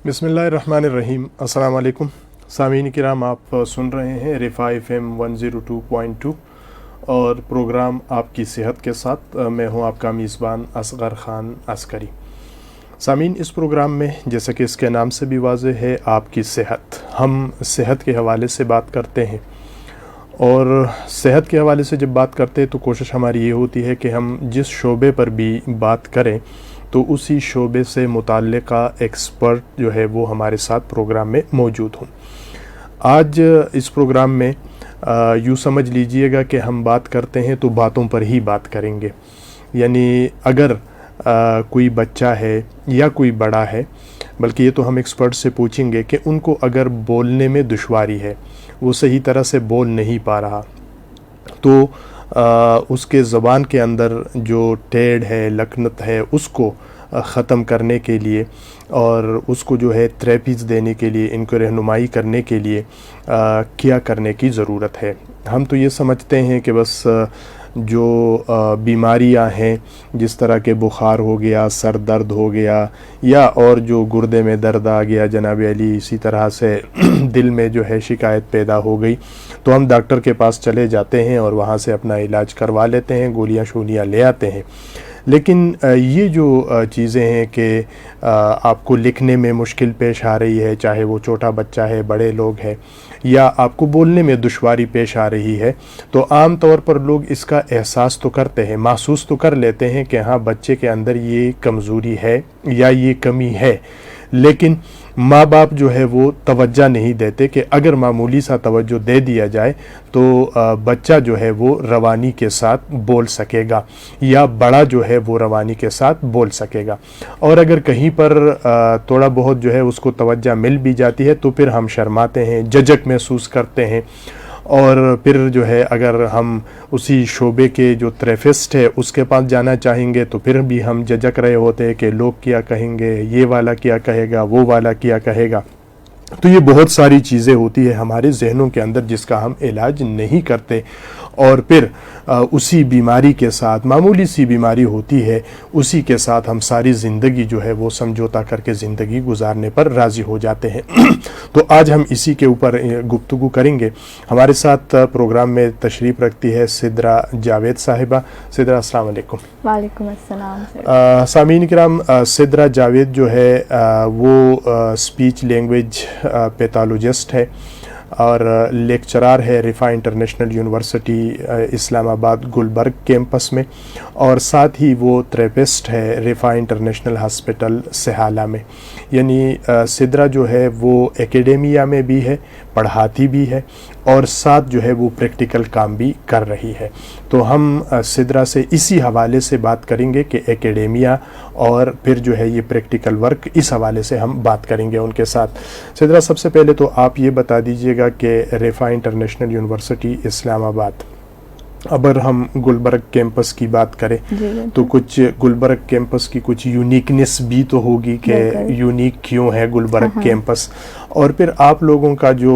بسم اللہ الرحمن الرحیم. السلام علیکم سامعین کرام، آپ سن رہے ہیں رفاع FM 102.2 اور پروگرام آپ کی صحت کے ساتھ. میں ہوں آپ کا میزبان اصغر خان عسکری. سامعین، اس پروگرام میں جیسا کہ اس کے نام سے بھی واضح ہے، آپ کی صحت، ہم صحت کے حوالے سے بات کرتے ہیں. اور صحت کے حوالے سے جب بات کرتے ہیں تو کوشش ہماری یہ ہوتی ہے کہ ہم جس شعبے پر بھی بات کریں تو اسی شعبے سے متعلقہ ایکسپرٹ جو ہے وہ ہمارے ساتھ پروگرام میں موجود ہوں. آج اس پروگرام میں یوں سمجھ لیجئے گا کہ ہم بات کرتے ہیں تو باتوں پر ہی بات کریں گے. یعنی اگر کوئی بچہ ہے یا کوئی بڑا ہے، بلکہ یہ تو ہم ایکسپرٹ سے پوچھیں گے کہ ان کو اگر بولنے میں دشواری ہے، وہ صحیح طرح سے بول نہیں پا رہا، تو اس کے زبان کے اندر جو ٹیڑھ ہے، لکنت ہے، اس کو ختم کرنے کے لیے اور اس کو جو ہے تھراپیز دینے کے لیے، ان کو رہنمائی کرنے کے لیے کیا کرنے کی ضرورت ہے. ہم تو یہ سمجھتے ہیں کہ بس جو بیماریاں ہیں، جس طرح کے بخار ہو گیا، سر درد ہو گیا، یا اور جو گردے میں درد آ گیا جناب علی، اسی طرح سے دل میں جو ہے شکایت پیدا ہو گئی، تو ہم ڈاکٹر کے پاس چلے جاتے ہیں اور وہاں سے اپنا علاج کروا لیتے ہیں، گولیاں شولیاں لے آتے ہیں. لیکن یہ جو چیزیں ہیں کہ آپ کو لکھنے میں مشکل پیش آ رہی ہے، چاہے وہ چھوٹا بچہ ہے، بڑے لوگ ہیں، یا آپ کو بولنے میں دشواری پیش آ رہی ہے، تو عام طور پر لوگ اس کا احساس تو کرتے ہیں، محسوس تو کر لیتے ہیں کہ ہاں بچے کے اندر یہ کمزوری ہے یا یہ کمی ہے. لیکن ماں باپ جو ہے وہ توجہ نہیں دیتے کہ اگر معمولی سا توجہ دے دیا جائے تو بچہ جو ہے وہ روانی کے ساتھ بول سکے گا، یا بڑا جو ہے وہ روانی کے ساتھ بول سکے گا. اور اگر کہیں پر تھوڑا بہت جو ہے اس کو توجہ مل بھی جاتی ہے تو پھر ہم شرماتے ہیں، جھجک محسوس کرتے ہیں. اور پھر جو ہے اگر ہم اسی شعبے کے جو تھراپسٹ ہے اس کے پاس جانا چاہیں گے تو پھر بھی ہم جھجک رہے ہوتے ہیں کہ لوگ کیا کہیں گے، یہ والا کیا کہے گا، وہ والا کیا کہے گا. تو یہ بہت ساری چیزیں ہوتی ہیں ہمارے ذہنوں کے اندر جس کا ہم علاج نہیں کرتے، اور پھر اسی بیماری کے ساتھ، معمولی سی بیماری ہوتی ہے، اسی کے ساتھ ہم ساری زندگی جو ہے وہ سمجھوتا کر کے زندگی گزارنے پر راضی ہو جاتے ہیں. تو آج ہم اسی کے اوپر گفتگو کریں گے. ہمارے ساتھ پروگرام میں تشریف رکھتی ہے سدرا جاوید صاحبہ. سدرا، السلام علیکم. وعلیکم السلام. سامعین کرام، سدرا جاوید جو ہے وہ اسپیچ لینگویج پیتھولوجسٹ ہے اور لیکچرار ہے رفاع انٹرنیشنل یونیورسٹی اسلام آباد گلبرگ کیمپس میں، اور ساتھ ہی وہ تھراپسٹ ہے رفاع انٹرنیشنل ہاسپٹل سہالہ میں. یعنی سدرا جو ہے وہ اکیڈیمیا میں بھی ہے، پڑھاتی بھی ہے، اور ساتھ جو ہے وہ پریکٹیکل کام بھی کر رہی ہے. تو ہم سدرا سے اسی حوالے سے بات کریں گے کہ اکیڈیمیا اور پھر جو ہے یہ پریکٹیکل ورک، اس حوالے سے ہم بات کریں گے ان کے ساتھ. سدرا، سب سے پہلے تو آپ یہ بتا دیجئے گا کہ رفاع انٹرنیشنل یونیورسٹی اسلام آباد، اگر ہم گلبرگ کیمپس کی بات کریں تو کچھ گلبرگ کیمپس کی کچھ یونیکنیس بھی تو ہوگی کہ یونیک کیوں ہے گلبرگ کیمپس، اور پھر آپ لوگوں کا جو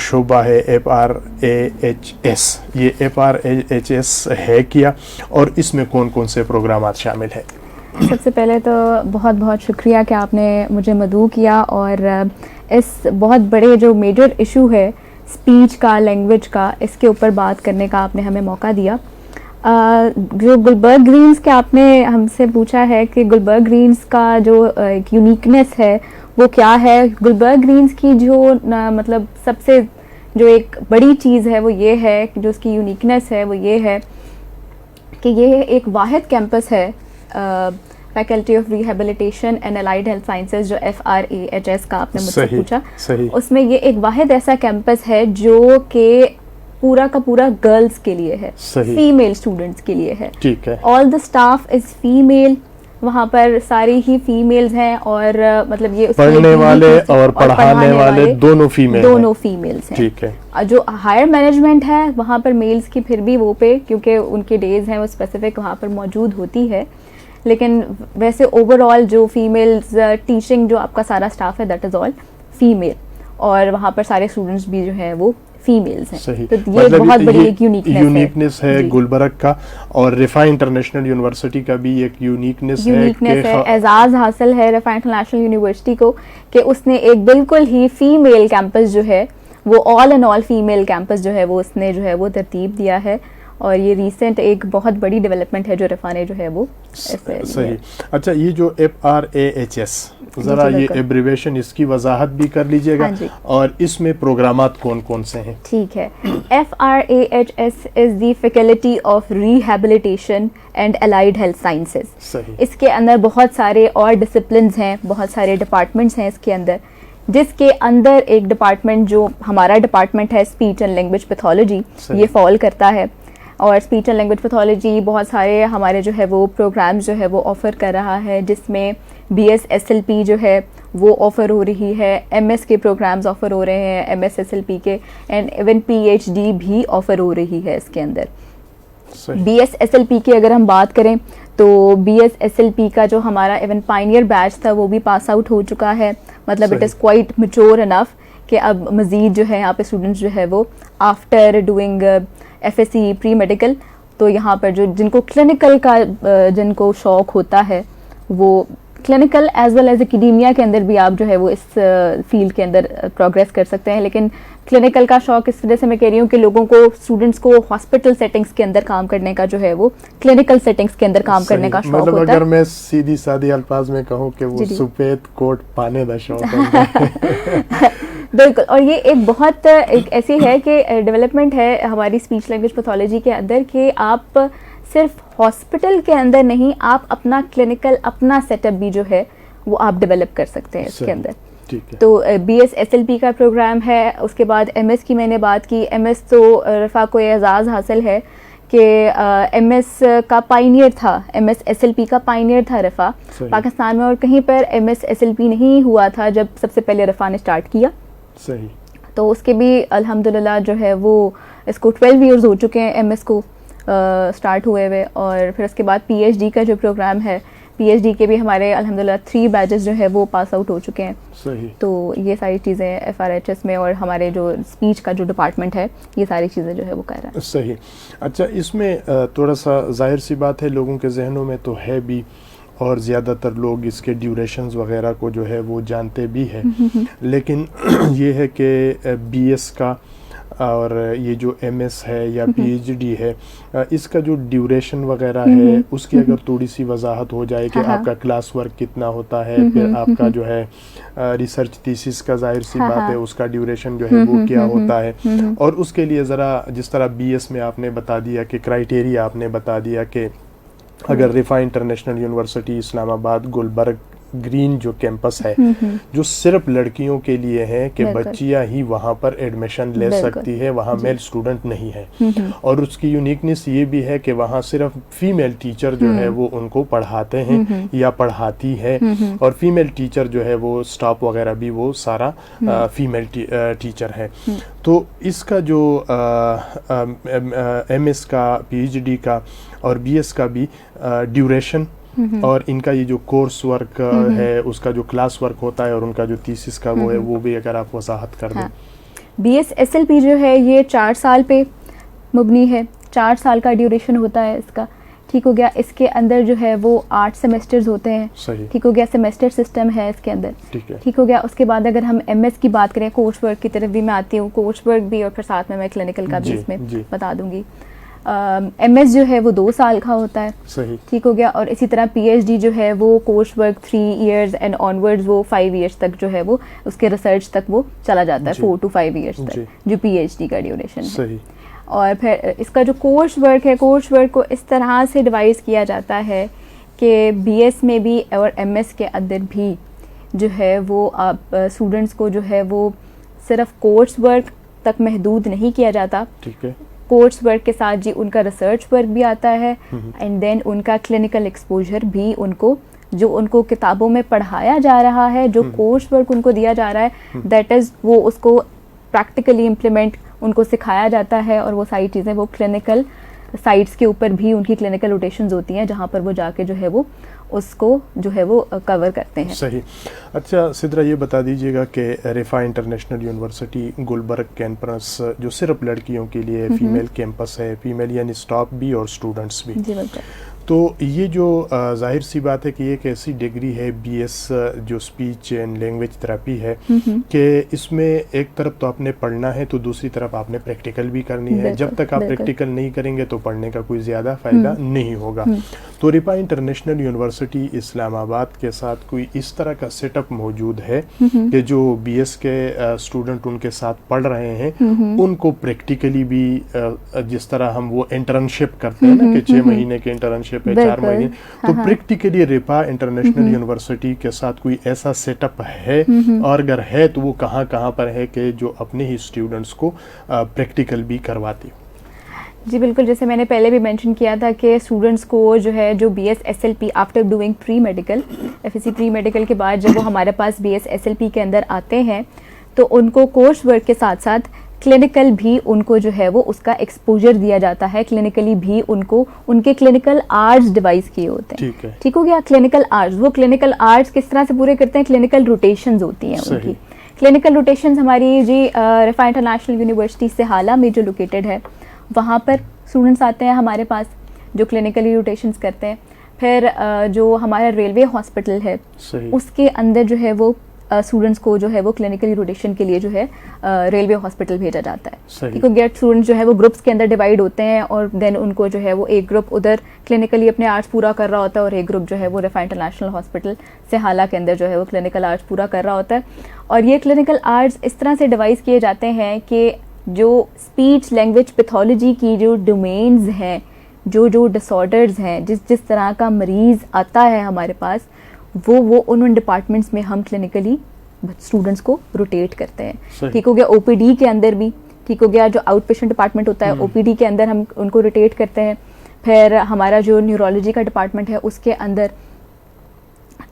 شعبہ ہے FRAHS، یہ FRAHS ہے کیا، اور اس میں کون کون سے پروگرامات شامل ہیں؟ سب سے پہلے تو بہت بہت شکریہ کہ آپ نے مجھے مدعو کیا، اور اس بہت بڑے جو میجر ایشو ہے اسپیچ کا، لینگویج کا، اس کے اوپر بات کرنے کا آپ نے ہمیں موقع دیا. جو گلبرگ گرینز کے آپ نے ہم سے پوچھا ہے کہ گلبرگ گرینز کا جو ایک یونیکنیس ہے وہ کیا ہے. گلبرگ گرینز کی جو مطلب سب سے جو ایک بڑی چیز ہے وہ یہ ہے کہ جو اس کی یونیکنیس ہے وہ یہ ہے کہ یہ ایک واحد کیمپس ہے faculty of rehabilitation and allied health sciences, جو FRAHS کا آپ نے مجھ سے پوچھا. اس میں یہ ایک واحد ایسا کیمپس ہے جو کہ پورا کا پورا گرلز کے لیے ہے، فیمیل اسٹوڈنٹس کے لیے ہے. آل دا اسٹاف از فیمیل، وہاں پر ساری ہی فیمیلز ہیں، اور مطلب یہ پڑھنے والے اور پڑھانے والے دونوں فیمیلز ہیں. جو ہائر مینجمنٹ ہے وہاں پر میلز کی پھر بھی وہ پہ، کیونکہ ان کے ڈیز ہیں وہ اسپیسیفک وہاں پر موجود ہوتی ہے، لیکن ویسے اوور آل جو فیمیلز ٹیچنگ جو آپ کا سارا اسٹاف ہے دیٹ از آل فیمیل، اور وہاں پر سارے اسٹوڈنٹس بھی جو ہیں وہ فیمیلز ہیں. صحیح, تو یہ بہت بڑی ایک یونیکنیس ہے گلبرگ کا, اور رفاع انٹرنیشنل یونیورسٹی کا بھی ایک یونیکنیس ہے. اعزاز حاصل ہے رفاع انٹرنیشنل یونیورسٹی کو کہ اس نے ایک بالکل ہی فیمیل کیمپس جو ہے وہ all and all female campus جو ہے وہ اس نے جو ہے وہ ترتیب دیا ہے, اور یہ ریسنٹ ایک بہت بڑی ڈیولپمنٹ ہے جو رفاع نے جو ہے وہ صحیح. اچھا, یہ جو FRAHS ذرا یہ ایبریویشن اس کی وضاحت بھی کر لیجئے گا, اور اس میں پروگرامات کون کون سے ہیں؟ ٹھیک ہے. FRAHS is the faculty of rehabilitation and allied health sciences. صحیح. اس کے اندر بہت سارے اور ڈسپلنز ہیں, بہت سارے ڈپارٹمنٹس ہیں اس کے اندر, جس کے اندر ایک ڈپارٹمنٹ جو ہمارا ڈپارٹمنٹ ہے اسپیچ اینڈ لینگویج پیتھولوجی, یہ فال کرتا ہے. اور اسپیچ اینڈ لینگویج پیتھولوجی بہت سارے ہمارے جو ہے وہ پروگرامز جو ہے وہ آفر کر رہا ہے, جس میں BSSLP جو ہے وہ آفر ہو رہی ہے, MS کے پروگرامز آفر ہو رہے ہیں MSSLP کے, اینڈ ایون PhD بھی آفر ہو رہی ہے اس کے اندر. BSSLP کی اگر ہم بات کریں تو BSSLP کا جو ہمارا ایون پائنیئر بیچ تھا وہ بھی پاس آؤٹ ہو چکا ہے, مطلب it is quite mature enough کہ اب مزید جو ہے یہاں پہ اسٹوڈنٹس جو ہے وہ after doing FSc pre medical, تو یہاں پر جو جن کو کلینکل کا جن کو شوق ہوتا ہے وہ clinical as well as academia کے اندر بھی آپ جو ہے وہ اس فیلڈ کے اندر پروگریس کر سکتے ہیں. لیکن کلینکل کا شوق اس وجہ سے میں کہہ رہی ہوں کہ لوگوں کو اسٹوڈنٹس کو ہاسپٹل سیٹنگس کے اندر کام کرنے کا جو ہے وہ کلینکل سیٹنگس کے اندر کام کرنے کا شوق ہوتا ہے. اگر میں سیدھی سادی الفاظ میں کہوں کہ وہ سفید کوٹ پانے کا شوق ہے. بالکل, اور یہ ایک بہت ایک ایسی ہے کہ ڈیولپمنٹ ہے ہماری اسپیچ لینگویج پیتھولوجی کے اندر کہ آپ صرف ہاسپٹل کے اندر نہیں, آپ اپنا کلینکل اپنا سیٹ اپ بھی جو ہے وہ آپ ڈیولپ کر سکتے ہیں اس کے اندر. تو BSSLP کا پروگرام ہے. اس کے بعد MS کی میں نے بات کی. MS تو رفاع کو اعزاز حاصل ہے کہ MS کا پائنیئر تھا, MSSLP کا پائنیئر تھا رفاع پاکستان میں, اور کہیں پر MSSLP نہیں ہوا تھا جب سب سے پہلے رفاع نے اسٹارٹ کیا. صحیح. تو اس کے بھی الحمدللہ جو ہے وہ اس کو 12 ایئرز ہو چکے ہیں MS کو اسٹارٹ ہوئے ہوئے. اور پھر اس کے بعد PhD کا جو پروگرام ہے, PhD کے بھی ہمارے الحمدللہ 3 بیچز جو ہے وہ پاس آؤٹ ہو چکے ہیں. صحیح. تو یہ ساری چیزیں FRHS میں, اور ہمارے جو اسپیچ کا جو ڈپارٹمنٹ ہے یہ ساری چیزیں جو ہے وہ کر رہا ہے. صحیح. اچھا, اس میں تھوڑا سا ظاہر سی بات ہے لوگوں کے ذہنوں میں تو ہے بھی, اور زیادہ تر لوگ اس کے ڈیوریشنز وغیرہ کو جو ہے وہ جانتے بھی ہیں, لیکن یہ ہے کہ BS کا اور یہ جو MS ہے یا PhD ہے, اس کا جو ڈیوریشن وغیرہ ہے اس کی اگر تھوڑی سی وضاحت ہو جائے کہ آپ کا کلاس ورک کتنا ہوتا ہے, پھر آپ کا جو ہے ریسرچ تھیسس کا ظاہر سی بات ہے اس کا ڈیوریشن جو ہے وہ کیا ہوتا ہے, اور اس کے لیے ذرا جس طرح BS میں آپ نے بتا دیا کہ کرائٹیریا آپ نے بتا دیا کہ اگر رفاع انٹرنیشنل یونیورسٹی اسلام آباد گلبرگ گرین جو کیمپس ہے جو صرف لڑکیوں کے لیے ہے کہ بچیاں ہی وہاں پر ایڈمیشن لے سکتی ہے, وہاں میل اسٹوڈنٹ نہیں ہے, اور اس کی یونیکنیس یہ بھی ہے کہ وہاں صرف فیمیل ٹیچر جو ہے وہ ان کو پڑھاتے ہیں یا پڑھاتی ہے, اور فیمیل ٹیچر جو ہے وہ اسٹاف وغیرہ بھی وہ سارا فیمیل ٹیچر ہے. تو اس کا جو MS کا PhD کا اور BS کا بھی ڈیوریشن اور ان کا یہ جو کورس ورک ہے اس کا جو کلاس ورک ہوتا ہے اور ان کا جو تھیسس کا وہ ہے وہ بھی اگر آپ وضاحت کر دیں. BSSLP جو ہے یہ 4 سال پہ مبنی ہے, 4 سال کا ڈیوریشن ہوتا ہے اس کا. ٹھیک ہو گیا. اس کے اندر جو ہے وہ 8 سیمسٹرز ہوتے ہیں. ٹھیک ہو گیا. سیمسٹر سسٹم ہے اس کے اندر. ٹھیک ہو گیا. اس کے بعد اگر ہم MS کی بات کریں, کورس ورک کی طرف بھی میں آتی ہوں, کورس ورک بھی اور پھر ساتھ میں کلینکل کا بھی اس میں بتا دوں گی. MS جو ہے وہ 2 سال کا ہوتا ہے. صحیح. ٹھیک ہو گیا. اور اسی طرح PhD جو ہے وہ course work 3 years and on words وہ 5 ایئرس تک جو ہے وہ اس کے ریسرچ تک وہ چلا جاتا ہے, 4 to 5 ایئرس تک جو PhD کا ڈیوریشن ہے. صحیح. اور پھر اس کا جو کورس ورک ہے, کورس ورک کو اس طرح سے ڈیوائز کیا جاتا ہے کہ BS میں بھی اور MS کے اندر بھی جو ہے وہ آپ اسٹوڈنٹس کو جو ہے وہ صرف کورس ورک تک محدود نہیں کیا جاتا. ٹھیک ہے. کورس ورک کے ساتھ جی ان کا ریسرچ ورک بھی آتا ہے, اینڈ دین ان کا کلینکل ایکسپوجر بھی ان کو جو ان کو کتابوں میں پڑھایا جا رہا ہے, جو کورس ورک ان کو دیا جا رہا ہے, دیٹ از وہ اس کو پریکٹیکلی امپلیمنٹ ان کو سکھایا جاتا ہے. اور وہ ساری چیزیں وہ کلینکل سائٹس کے اوپر بھی ان کی کلینکل روٹیشنز ہوتی ہیں جہاں پر وہ جا کے جو ہے وہ اس کو جو ہے وہ کور کرتے ہیں. صحیح. اچھا سدرا یہ بتا دیجیے گا کہ رفا انٹرنیشنل یونیورسٹی گلبرگ کیمپس جو صرف لڑکیوں کے لیے فیمیل کیمپس ہے, فیمیل یعنی اسٹاف بھی اور اسٹوڈنٹس بھی, جی بالکل, تو یہ جو ظاہر سی بات ہے کہ یہ ایک ایسی ڈگری ہے بی ایس جو اسپیچ اینڈ لینگویج تھراپی ہے کہ اس میں ایک طرف تو آپ نے پڑھنا ہے تو دوسری طرف آپ نے پریکٹیکل بھی کرنی ہے. جب تک آپ پریکٹیکل نہیں کریں گے تو پڑھنے کا کوئی زیادہ فائدہ نہیں ہوگا. تو رفا انٹرنیشنل یونیورسٹی اسلام آباد کے ساتھ کوئی اس طرح کا سیٹ اپ موجود ہے کہ جو بی ایس کے اسٹوڈنٹ ان کے ساتھ پڑھ رہے ہیں ان کو پریکٹیکلی بھی جس طرح ہم وہ انٹرنشپ کرتے ہیں نا کہ 6 مہینے کے انٹرنشپ ہے 4 مہینے, تو پریکٹیکلی رفا انٹرنیشنل یونیورسٹی کے ساتھ کوئی ایسا سیٹ اپ ہے, اور اگر ہے تو وہ کہاں کہاں پر ہے کہ جو اپنے ہی اسٹوڈنٹس کو پریکٹیکل بھی کرواتی؟ جی بالکل, جیسے میں نے پہلے بھی مینشن کیا تھا کہ اسٹوڈنٹس کو جو ہے جو B S S L P after doing pre medical F S C pre medical کے بعد جب وہ ہمارے پاس B S S L P کے اندر آتے ہیں تو ان کو کورس ورک کے ساتھ ساتھ کلینکل بھی ان کو جو ہے وہ اس کا ایکسپوجر دیا جاتا ہے. کلینکلی بھی ان کو ان کے کلینکل آرٹس ڈیوائز کیے ہوتے ہیں. ٹھیک ہو گیا, کلینکل آرٹس, وہ کلینکل آرٹس کس طرح سے پورے کرتے ہیں, کلینکل روٹیشنز ہوتی ہیں ان کی. کلینکل روٹیشنز ہماری جی رفا انٹرنیشنل یونیورسٹی سہالہ میں جو لوکیٹڈ ہے وہاں پر اسٹوڈنٹس آتے ہیں ہمارے پاس جو کلینکلی روٹیشنز کرتے ہیں. پھر جو ہمارا ریلوے ہاسپٹل ہے اس کے اندر جو ہے وہ اسٹوڈنٹس کو جو ہے وہ کلینکلی روٹیشن کے لیے جو ہے ریلوے ہاسپٹل بھیجا جاتا ہے. ٹھیک ہو گیا, اسٹوڈنٹس جو ہے وہ گروپس کے اندر ڈیوائڈ ہوتے ہیں اور دین ان کو جو ہے وہ ایک گروپ ادھر کلینکلی اپنے آرٹس پورا کر رہا ہوتا ہے اور ایک گروپ جو ہے وہ رفا انٹرنیشنل ہاسپٹل سہالہ کے اندر جو ہے وہ کلینکل آرٹس پورا کر رہا ہوتا ہے. اور یہ کلینکل آرٹس اس طرح سے ڈیوائز کیے جاتے ہیں کہ جو اسپیچ لینگویج پیتھولوجی کی جو ڈومینز ہیں, جو ڈس آرڈرز ہیں, جس طرح کا مریض آتا ہے ہمارے پاس وہ ان ڈپارٹمنٹس میں ہم کلینکلی اسٹوڈنٹس کو روٹیٹ کرتے ہیں. ٹھیک ہو گیا, او پی ڈی کے اندر بھی, ٹھیک ہو گیا, جو آؤٹ پیشنٹ ڈپارٹمنٹ ہوتا ہے او پی ڈی کے اندر ہم ان کو روٹیٹ کرتے ہیں. پھر ہمارا جو نیورولوجی کا ڈپارٹمنٹ ہے اس کے اندر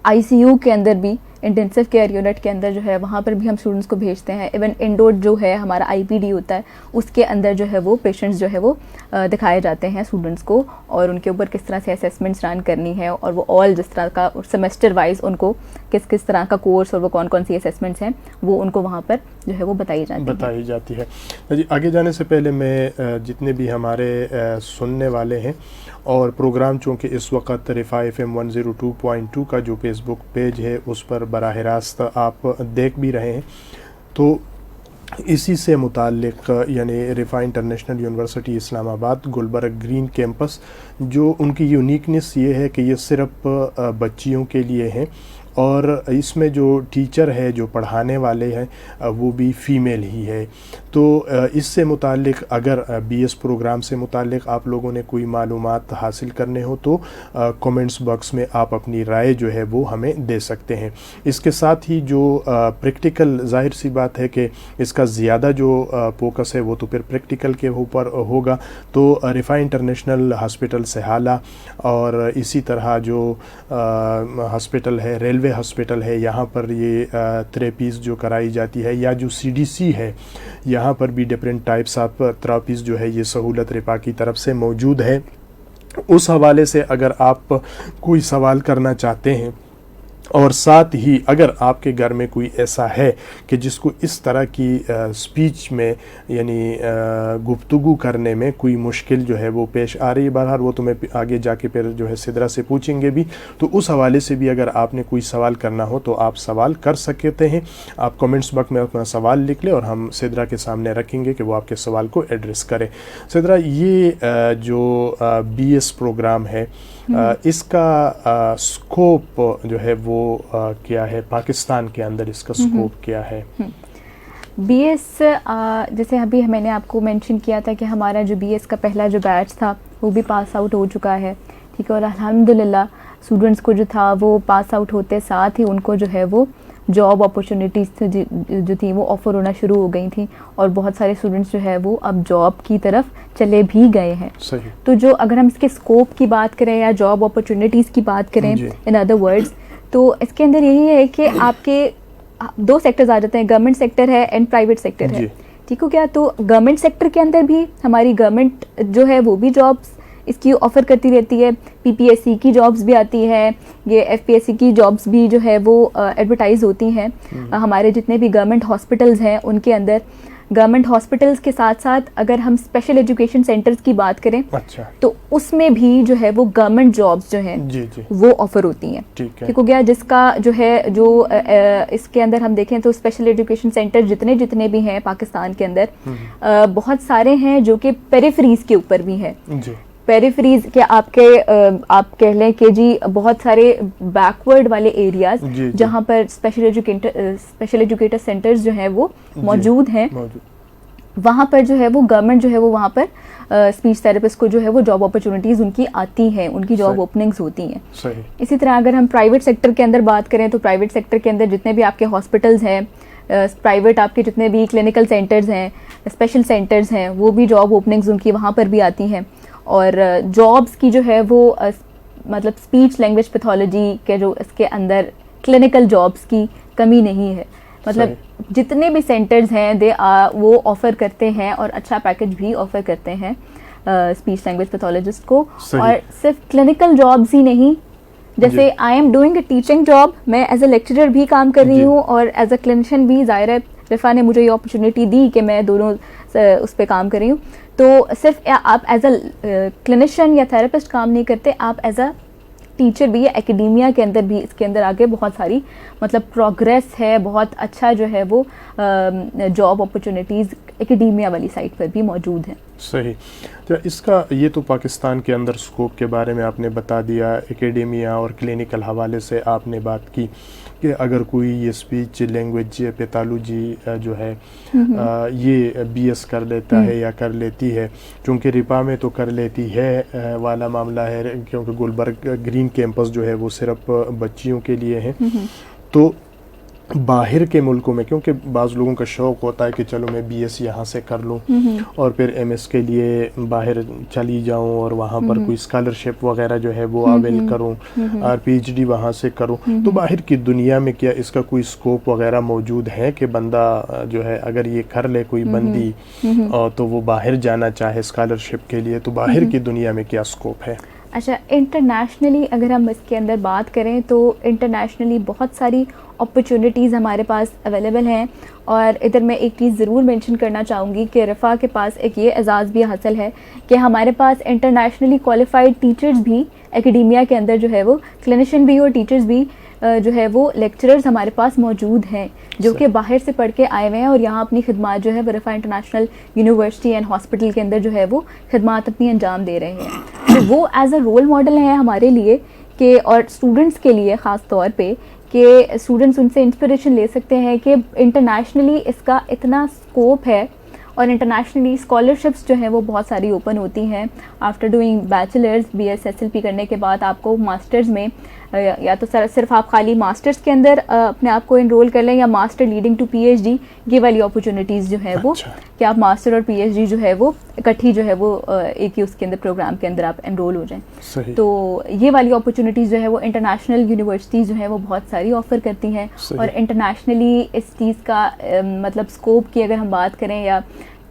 آئی سی یو کے اندر بھی, انٹینسو کیئر یونٹ کے اندر جو ہے وہاں پر بھی ہم اسٹوڈنٹس کو بھیجتے ہیں. ایون انڈور جو ہے ہمارا آئی پی ڈی ہوتا ہے اس کے اندر جو ہے وہ پیشنٹس جو ہے وہ دکھائے جاتے ہیں اسٹوڈنٹس کو, اور ان کے اوپر کس طرح سے اسیسمنٹس رن کرنی ہے, اور وہ آل جس طرح کا سیمسٹر وائز ان کو کس طرح کا کورس اور وہ کون سی اسیسمنٹس ہیں وہ ان کو وہاں پر جو ہے وہ بتائی جاتی ہے. جی آگے جانے سے پہلے میں جتنے بھی ہمارے سننے والے ہیں اور پروگرام چونکہ اس وقت رفا ایف ایم 102.2 کا جو فیس بک پیج ہے اس پر براہ راست آپ دیکھ بھی رہے ہیں, تو اسی سے متعلق یعنی رفا انٹرنیشنل یونیورسٹی اسلام آباد گلبرگ گرین کیمپس جو ان کی یونیکنیس یہ ہے کہ یہ صرف بچیوں کے لیے ہیں, اور اس میں جو ٹیچر ہے جو پڑھانے والے ہیں وہ بھی فیمیل ہی ہے. تو اس سے متعلق اگر بی ایس پروگرام سے متعلق آپ لوگوں نے کوئی معلومات حاصل کرنے ہو تو کومنٹس باکس میں آپ اپنی رائے جو ہے وہ ہمیں دے سکتے ہیں. اس کے ساتھ ہی جو پریکٹیکل, ظاہر سی بات ہے کہ اس کا زیادہ جو فوکس ہے وہ تو پھر پریکٹیکل کے اوپر ہوگا. تو رفا انٹرنیشنل ہاسپٹل سہالہ اور اسی طرح جو ہاسپٹل ہے ریلوے ہاسپٹل ہے یہاں پر یہ تھراپیز جو کرائی جاتی ہے, یا جو سی ڈی سی ہے یہاں پر بھی ڈفرینٹ ٹائپس آف تھراپیز جو ہے یہ سہولت رفا کی طرف سے موجود ہے. اس حوالے سے اگر آپ کوئی سوال کرنا چاہتے ہیں, اور ساتھ ہی اگر آپ کے گھر میں کوئی ایسا ہے کہ جس کو اس طرح کی سپیچ میں یعنی گفتگو کرنے میں کوئی مشکل جو ہے وہ پیش آ رہی ہے, بہرحال وہ تو میں آگے جا کے پھر جو ہے سدرا سے پوچھیں گے بھی, تو اس حوالے سے بھی اگر آپ نے کوئی سوال کرنا ہو تو آپ سوال کر سکتے ہیں. آپ کمنٹس باکس میں اپنا سوال لکھ لیں اور ہم سدرا کے سامنے رکھیں گے کہ وہ آپ کے سوال کو ایڈریس کرے. سدرا, یہ جو بی ایس پروگرام ہے اس کا سکوپ جو ہے وہ کیا ہے, پاکستان کے اندر اس کا سکوپ کیا ہے؟ بی ایس جیسے ابھی میں نے آپ کو مینشن کیا تھا کہ ہمارا جو بی ایس کا پہلا جو بیچ تھا وہ بھی پاس آؤٹ ہو چکا ہے, ٹھیک ہے, اور الحمدللہ اسٹوڈنٹس کو جو تھا وہ پاس آؤٹ ہوتے ساتھ ہی ان کو جو ہے وہ جاب اپرچونیٹیز جو تھیں وہ آفر ہونا شروع ہو گئی تھیں, اور بہت سارے اسٹوڈنٹس جو ہے وہ اب جاب کی طرف چلے بھی گئے ہیں. تو جو اگر ہم اس کے اسکوپ کی بات کریں یا جاب اپرچونیٹیز کی بات کریں ان ادر ورڈز, تو اس کے اندر یہی ہے کہ آپ کے 2 سیکٹرز آ جاتے ہیں, گورنمنٹ سیکٹر ہے اینڈ پرائیویٹ سیکٹر ہے, ٹھیک ہو گیا. تو گورنمنٹ سیکٹر کے اندر بھی ہماری گورنمنٹ جو ہے وہ بھی جابس اس کی آفر کرتی رہتی ہے. PPSC کی جابس بھی آتی ہے, یہ FPSC کی جابس بھی جو ہے وہ ایڈورٹائز ہوتی ہیں ہمارے جتنے بھی گورنمنٹ ہاسپٹلز ہیں ان کے اندر. گورنمنٹ ہاسپٹلز کے ساتھ ساتھ اگر ہم اسپیشل ایجوکیشن سینٹرز کی بات کریں تو اس میں بھی جو ہے وہ گورنمنٹ جابس جو ہیں وہ آفر ہوتی ہیں. ٹھیک ہو گیا. جس کا جو ہے جو اس کے اندر ہم دیکھیں تو اسپیشل ایجوکیشن سینٹر جتنے بھی ہیں پاکستان کے اندر بہت سارے ہیں جو کہ پیریفریز کے اوپر بھی ہیں. پیریفریز کے آپ کہہ لیں کہ جی بہت سارے بیکورڈ والے ایریاز جہاں پر اسپیشل ایجوکیٹر سینٹرز جو ہیں وہ موجود ہیں, وہاں پر جو ہے وہ گورنمنٹ جو ہے وہ وہاں پر اسپیچ تھراپسٹ کو جو ہے وہ جاب اپرچونیٹیز ان کی آتی ہیں, ان کی جاب اوپننگز ہوتی ہیں. اسی طرح اگر ہم پرائیویٹ سیکٹر کے اندر بات کریں تو پرائیویٹ سیکٹر کے اندر جتنے بھی آپ کے ہاسپٹلز ہیں, پرائیویٹ آپ کے جتنے بھی کلینکل سینٹرز ہیں, اسپیشل سینٹرز ہیں, وہ بھی جاب اوپننگز ان کی وہاں پر بھی آتی ہیں. اور جابس کی جو ہے وہ مطلب اسپیچ لینگویج پیتھولوجی کے جو اس کے اندر کلینکل جابس کی کمی نہیں ہے. مطلب جتنے بھی سینٹرز ہیں وہ آفر کرتے ہیں اور اچھا پیکج بھی آفر کرتے ہیں اسپیچ لینگویج پیتھولوجسٹ کو. اور صرف کلینکل جابس ہی نہیں, جیسے I am doing a teaching job, میں ایز اے لیکچرر بھی کام کر رہی ہوں اور ایز اے کلینیشین بھی. ظاہر ہے رفا نے مجھے یہ اپرچونیٹی دی کہ میں دونوں اس پہ کام کر رہی ہوں. تو صرف آپ ایز اے کلینیشین یا تھراپسٹ کام نہیں کرتے, آپ ایز اے ٹیچر بھی, اکیڈیمیا کے اندر بھی اس کے اندر آگے بہت ساری مطلب پروگریس ہے, بہت اچھا جو ہے وہ جاب اپرچونیٹیز اکیڈیمیا والی سائٹ پر بھی موجود ہیں. صحیح. اس کا یہ تو پاکستان کے اندر اسکوپ کے بارے میں آپ نے بتا دیا, اکیڈیمیا اور کلینکل حوالے سے آپ نے بات کی کہ اگر کوئی یہ اسپیچ لینگویج پیتھولوجی جو ہے یہ BS کر لیتا ہے یا کر لیتی ہے, چونکہ رپا میں تو کر لیتی ہے والا معاملہ ہے, کیونکہ گلبرگ گرین کیمپس جو ہے وہ صرف بچیوں کے لیے ہے. تو باہر کے ملکوں میں, کیونکہ بعض لوگوں کا شوق ہوتا ہے کہ چلو میں BS یہاں سے کر لوں اور پھر MS کے لیے باہر چلی جاؤں اور وہاں پر کوئی اسکالرشپ وغیرہ جو ہے وہ اویل کروں اور PhD وہاں سے کروں, تو باہر کی دنیا میں کیا اس کا کوئی اسکوپ وغیرہ موجود ہے کہ بندہ جو ہے اگر یہ کر لے کوئی بندی تو وہ باہر جانا چاہے اسکالرشپ کے لیے, تو باہر کی دنیا میں کیا اسکوپ ہے؟ اچھا, انٹرنیشنلی اگر ہم اس کے اندر بات کریں تو انٹرنیشنلی بہت ساری اپرچونیٹیز ہمارے پاس اویلیبل ہیں. اور ادھر میں ایک چیز ضرور مینشن کرنا چاہوں گی کہ رفا کے پاس ایک یہ اعزاز بھی حاصل ہے کہ ہمارے پاس انٹرنیشنلی کوالیفائڈ ٹیچرز بھی اکیڈیمیا کے اندر جو ہے وہ کلینیشین بھی اور ٹیچرز بھی جو ہے وہ لیکچررز ہمارے پاس موجود ہیں جو کہ باہر سے پڑھ کے آئے ہوئے ہیں اور یہاں اپنی خدمات جو ہے رفا انٹرنیشنل یونیورسٹی اینڈ ہاسپٹل کے اندر جو ہے وہ خدمات اپنی انجام دے رہے ہیں. تو وہ ایز اے رول ماڈل ہیں ہمارے لیے کہ, اور اسٹوڈنٹس کے لیے خاص طور پہ, کہ اسٹوڈنٹس ان سے انسپریشن لے سکتے ہیں کہ انٹرنیشنلی اس کا اتنا اسکوپ ہے. اور انٹرنیشنلی اسکالرشپس جو ہیں وہ بہت ساری اوپن ہوتی ہیں. After doing bachelors BS SLP کرنے کے بعد آپ کو ماسٹرز میں یا تو صرف آپ خالی ماسٹرز کے اندر اپنے آپ کو انرول کر لیں یا ماسٹر لیڈنگ ٹو PhD, یہ والی اپرچونیٹیز جو ہے وہ کہ آپ ماسٹر اور PhD جو ہے وہ اکٹھی جو ہے وہ ایک ہی اس کے اندر پروگرام کے اندر آپ انرول ہو جائیں. تو یہ والی اپرچونیٹیز جو ہے وہ انٹرنیشنل یونیورسٹیز جو ہیں وہ بہت ساری آفر کرتی ہیں. اور انٹرنیشنلی اس چیز کا مطلب اسکوپ کی اگر ہم بات کریں یا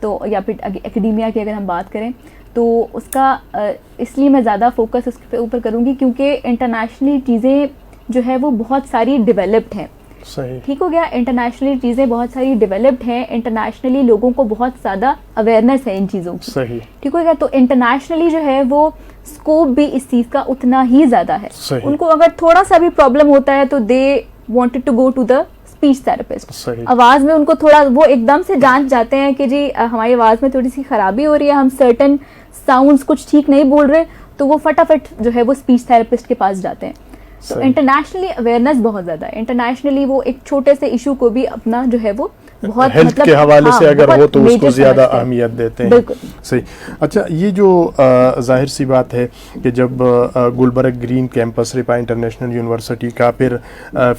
پھر اکیڈیمیا کی اگر ہم بات کریں تو اس کا اس لیے میں زیادہ فوکس اس کے اوپر کروں گی کیونکہ انٹرنیشنلی چیزیں جو ہے وہ بہت ساری ڈیولپڈ ہیں. ٹھیک ہو گیا, انٹرنیشنلی چیزیں بہت ساری ڈیولپڈ ہیں, انٹرنیشنلی لوگوں کو بہت زیادہ اویئرنیس ہے ان چیزوں کی. ٹھیک ہو گیا, تو انٹرنیشنلی جو ہے وہ اسکوپ بھی اس چیز کا اتنا ہی زیادہ ہے. ان کو اگر تھوڑا سا بھی پرابلم ہوتا ہے تو they wanted to go to the speech therapist. آواز میں ان کو تھوڑا وہ ایک دم سے جانچ جاتے ہیں کہ جی ہماری آواز میں تھوڑی سی خرابی ہو رہی ہے, ہم سرٹن ساؤنڈس کچھ ٹھیک نہیں بول رہے, تو وہ فٹافٹ جو ہے وہ اسپیچ تھراپسٹ کے پاس جاتے ہیں. تو انٹرنیشنلی اویئرنیس بہت زیادہ ہے. انٹرنیشنلی وہ ایک چھوٹے سے ایشو کو بھی اپنا جو ہے وہ بہت ہیلتھ کے حوالے سے اگر ہو تو اس کو زیادہ اہمیت دیتے ہیں. صحیح. اچھا, یہ جو ظاہر سی بات ہے کہ جب Gulberg green campus Riphah international university کا پھر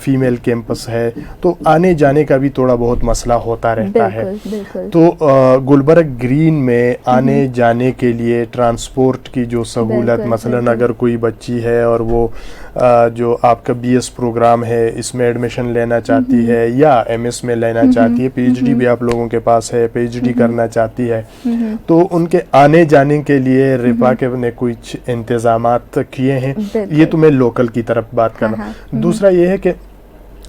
فیمیل کیمپس ہے تو آنے جانے کا بھی تھوڑا بہت مسئلہ ہوتا رہتا ہے. تو گلبرگ گرین میں آنے جانے کے لیے ٹرانسپورٹ کی جو سہولت, مثلاً اگر کوئی بچی ہے اور وہ جو آپ کا BS پروگرام ہے اس میں ایڈمیشن لینا چاہتی ہے یا MS میں لینا چاہتی ہے, پی ایچ ڈی بھی آپ لوگوں کے پاس ہے, پی ایچ ڈی کرنا چاہتی ہے, تو ان کے آنے جانے کے لیے رفا کے نے کچھ انتظامات کیے ہیں. یہ تو میں لوکل کی طرف بات کر رہا ہوں. دوسرا یہ ہے کہ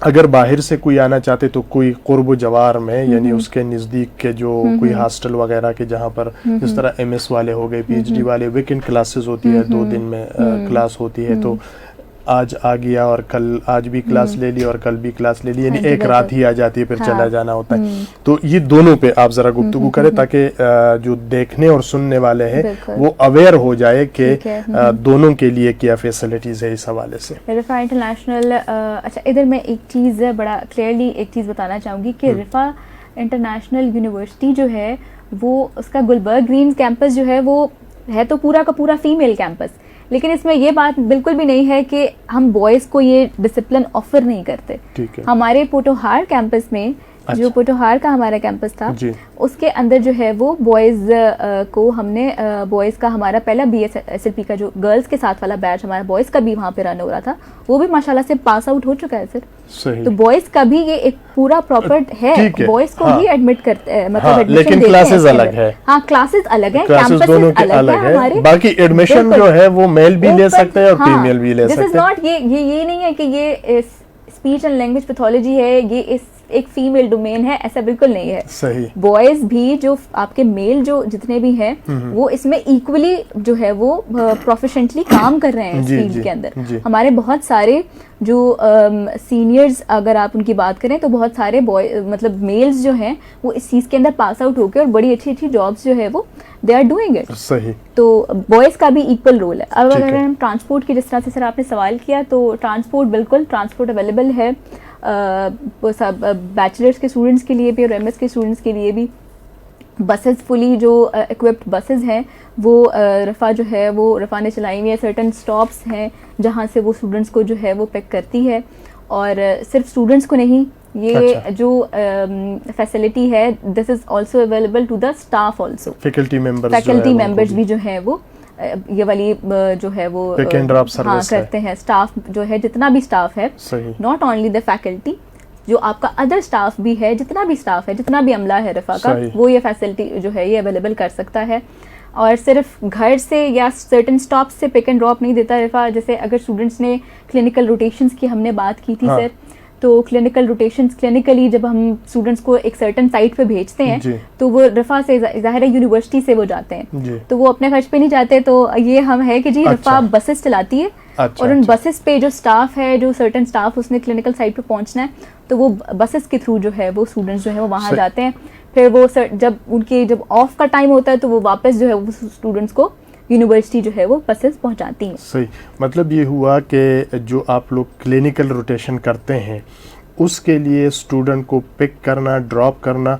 اگر باہر سے کوئی آنا چاہتے تو کوئی قرب و جوار میں, یعنی اس کے نزدیک کے جو کوئی ہاسٹل وغیرہ کے جہاں پر جس طرح ایم ایس والے ہو گئے, پی ایچ ڈی والے, ویکنڈ کلاسز ہوتی ہے, 2 دن میں کلاس ہوتی ہے, تو آج آ گیا اور کل آج بھی کلاس لے لی اور کل بھی کلاس لے لی, یعنی ایک رات ہی آ جاتی ہے, پھر چلا جانا ہوتا ہے. تو یہ دونوں پہ آپ ذرا گفتگو کریں تاکہ جو دیکھنے اور سننے والے ہیں وہ اویئر ہو جائے کہ دونوں کے لیے کیا فیسلٹیز ہے اس حوالے سے. رفا انٹرنیشنل, اچھا ادھر میں ایک چیز بڑا کلیئرلی ایک چیز بتانا چاہوں گی کہ رفا انٹرنیشنل یونیورسٹی جو ہے وہ اس کا گلبرگ گرینز کیمپس جو ہے وہ ہے تو پورا کا پورا فیمیل کیمپس, لیکن اس میں یہ بات بالکل بھی نہیں ہے کہ ہم بوائز کو یہ ڈسپلن آفر نہیں کرتے. ہمارے پوٹوہار کیمپس میں جو پوٹوہار کا ہمارا کیمپس تھا اس کے اندر جو ہے وہ بوائز کو ہم نے بوائز کا ہمارا پہلا بی ایس ایل پی کا جو گرلز کے ساتھ والا بیچ ہمارا بوائز کا بھی وہاں پہ رن ہو رہا تھا, وہ بھی ماشاءاللہ سے پاس آؤٹ ہو چکا ہے سر. تو بوائز کا بھی یہ ایک پورا پراپر ہے, بوائز کو بھی ایڈمٹ کرتے مطلب لیکن کلاسز الگ ہے. ہاں کلاسز الگ ہیں, کیمپس الگ ہے ہمارے, باقی ایڈمیشن جو ہے وہ میل بھی لے سکتے ہیں اور فیمیل بھی لے سکتے ہیں. دس از ناٹ, یہ نہیں ہے کہ یہ اسپیچ اینڈ لینگویج پیتھولوجی ہے, یہ ایک فیمیل ڈومین ہے, ایسا بالکل نہیں ہے. صحیح. بوائز بھی جو آپ کے میل جو جتنے بھی ہیں وہ اس میں ایکولی جو ہے وہ پروفیشنٹلی کام کر رہے ہیں اس فیلڈ کے اندر. ہمارے بہت سارے جو سینئرز اگر آپ ان کی بات کریں تو بہت سارے مطلب میلز جو ہیں وہ اس چیز کے اندر پاس آؤٹ ہو کے اور بڑی اچھی اچھی جابس جو ہے وہ دے آر ڈوئنگ اٹ. صحیح. تو بوائز کا بھی ایکول رول ہے. اب اگر ہم ٹرانسپورٹ کی جس طرح سے سر آپ نے سوال کیا, تو ٹرانسپورٹ بالکل ٹرانسپورٹ اویلیبل ہے بیچلرس کے اسٹوڈنٹس کے لیے بھی اور ایم ایس کے اسٹوڈنٹس کے لیے بھی. بسز فلی جو اکوپڈ بسز ہیں وہ رفا جو ہے وہ رفا نے چلائی ہوئی ہے. سرٹن اسٹاپس ہیں جہاں سے وہ اسٹوڈنٹس کو جو ہے وہ پک کرتی ہے, اور صرف اسٹوڈنٹس کو نہیں, یہ جو فیسلٹی ہے this is also available to the staff also. Faculty members بھی جو ہے وہ یہ والی جو ہے وہ کرتے ہیں. اسٹاف جو ہے جتنا بھی اسٹاف ہے, ناٹ اونلی دا فیکلٹی, جو آپ کا ادر اسٹاف بھی ہے, جتنا بھی اسٹاف ہے, جتنا بھی عملہ ہے رفا کا, وہ یہ فیسلٹی جو ہے یہ اویلیبل کر سکتا ہے. اور صرف گھر سے یا سرٹن اسٹاپ سے پک اینڈ ڈراپ نہیں دیتا رفا. جیسے اگر اسٹوڈنٹس نے کلینکل روٹیشنس کی ہم نے بات کی تھی سر, تو کلینکل روٹیشنس کلینکلی جب ہم اسٹوڈنٹس کو ایک سرٹن سائٹ پہ بھیجتے ہیں تو وہ رفا سے ظاہر ہے یونیورسٹی سے وہ جاتے ہیں, تو وہ اپنے خرچ پہ نہیں جاتے. تو یہ ہم ہے کہ جی رفا بسز چلاتی ہے, اور ان بسز پہ جو اسٹاف ہے, جو سرٹن اسٹاف اس نے کلینکل سائٹ پہ پہنچنا ہے, تو وہ بسز کے تھرو جو ہے وہ اسٹوڈنٹس جو ہے وہ وہاں جاتے ہیں. پھر وہ جب ان کے جب آف کا ٹائم ہوتا ہے تو وہ واپس جو ہے وہ اسٹوڈنٹس کو یونیورسٹی جو ہے وہ بسز پہنچاتی ہیں. صحیح. مطلب یہ ہوا کہ جو آپ لوگ کلینکل روٹیشن کرتے ہیں اس کے لیے اسٹوڈنٹ کو پک کرنا, ڈراپ کرنا,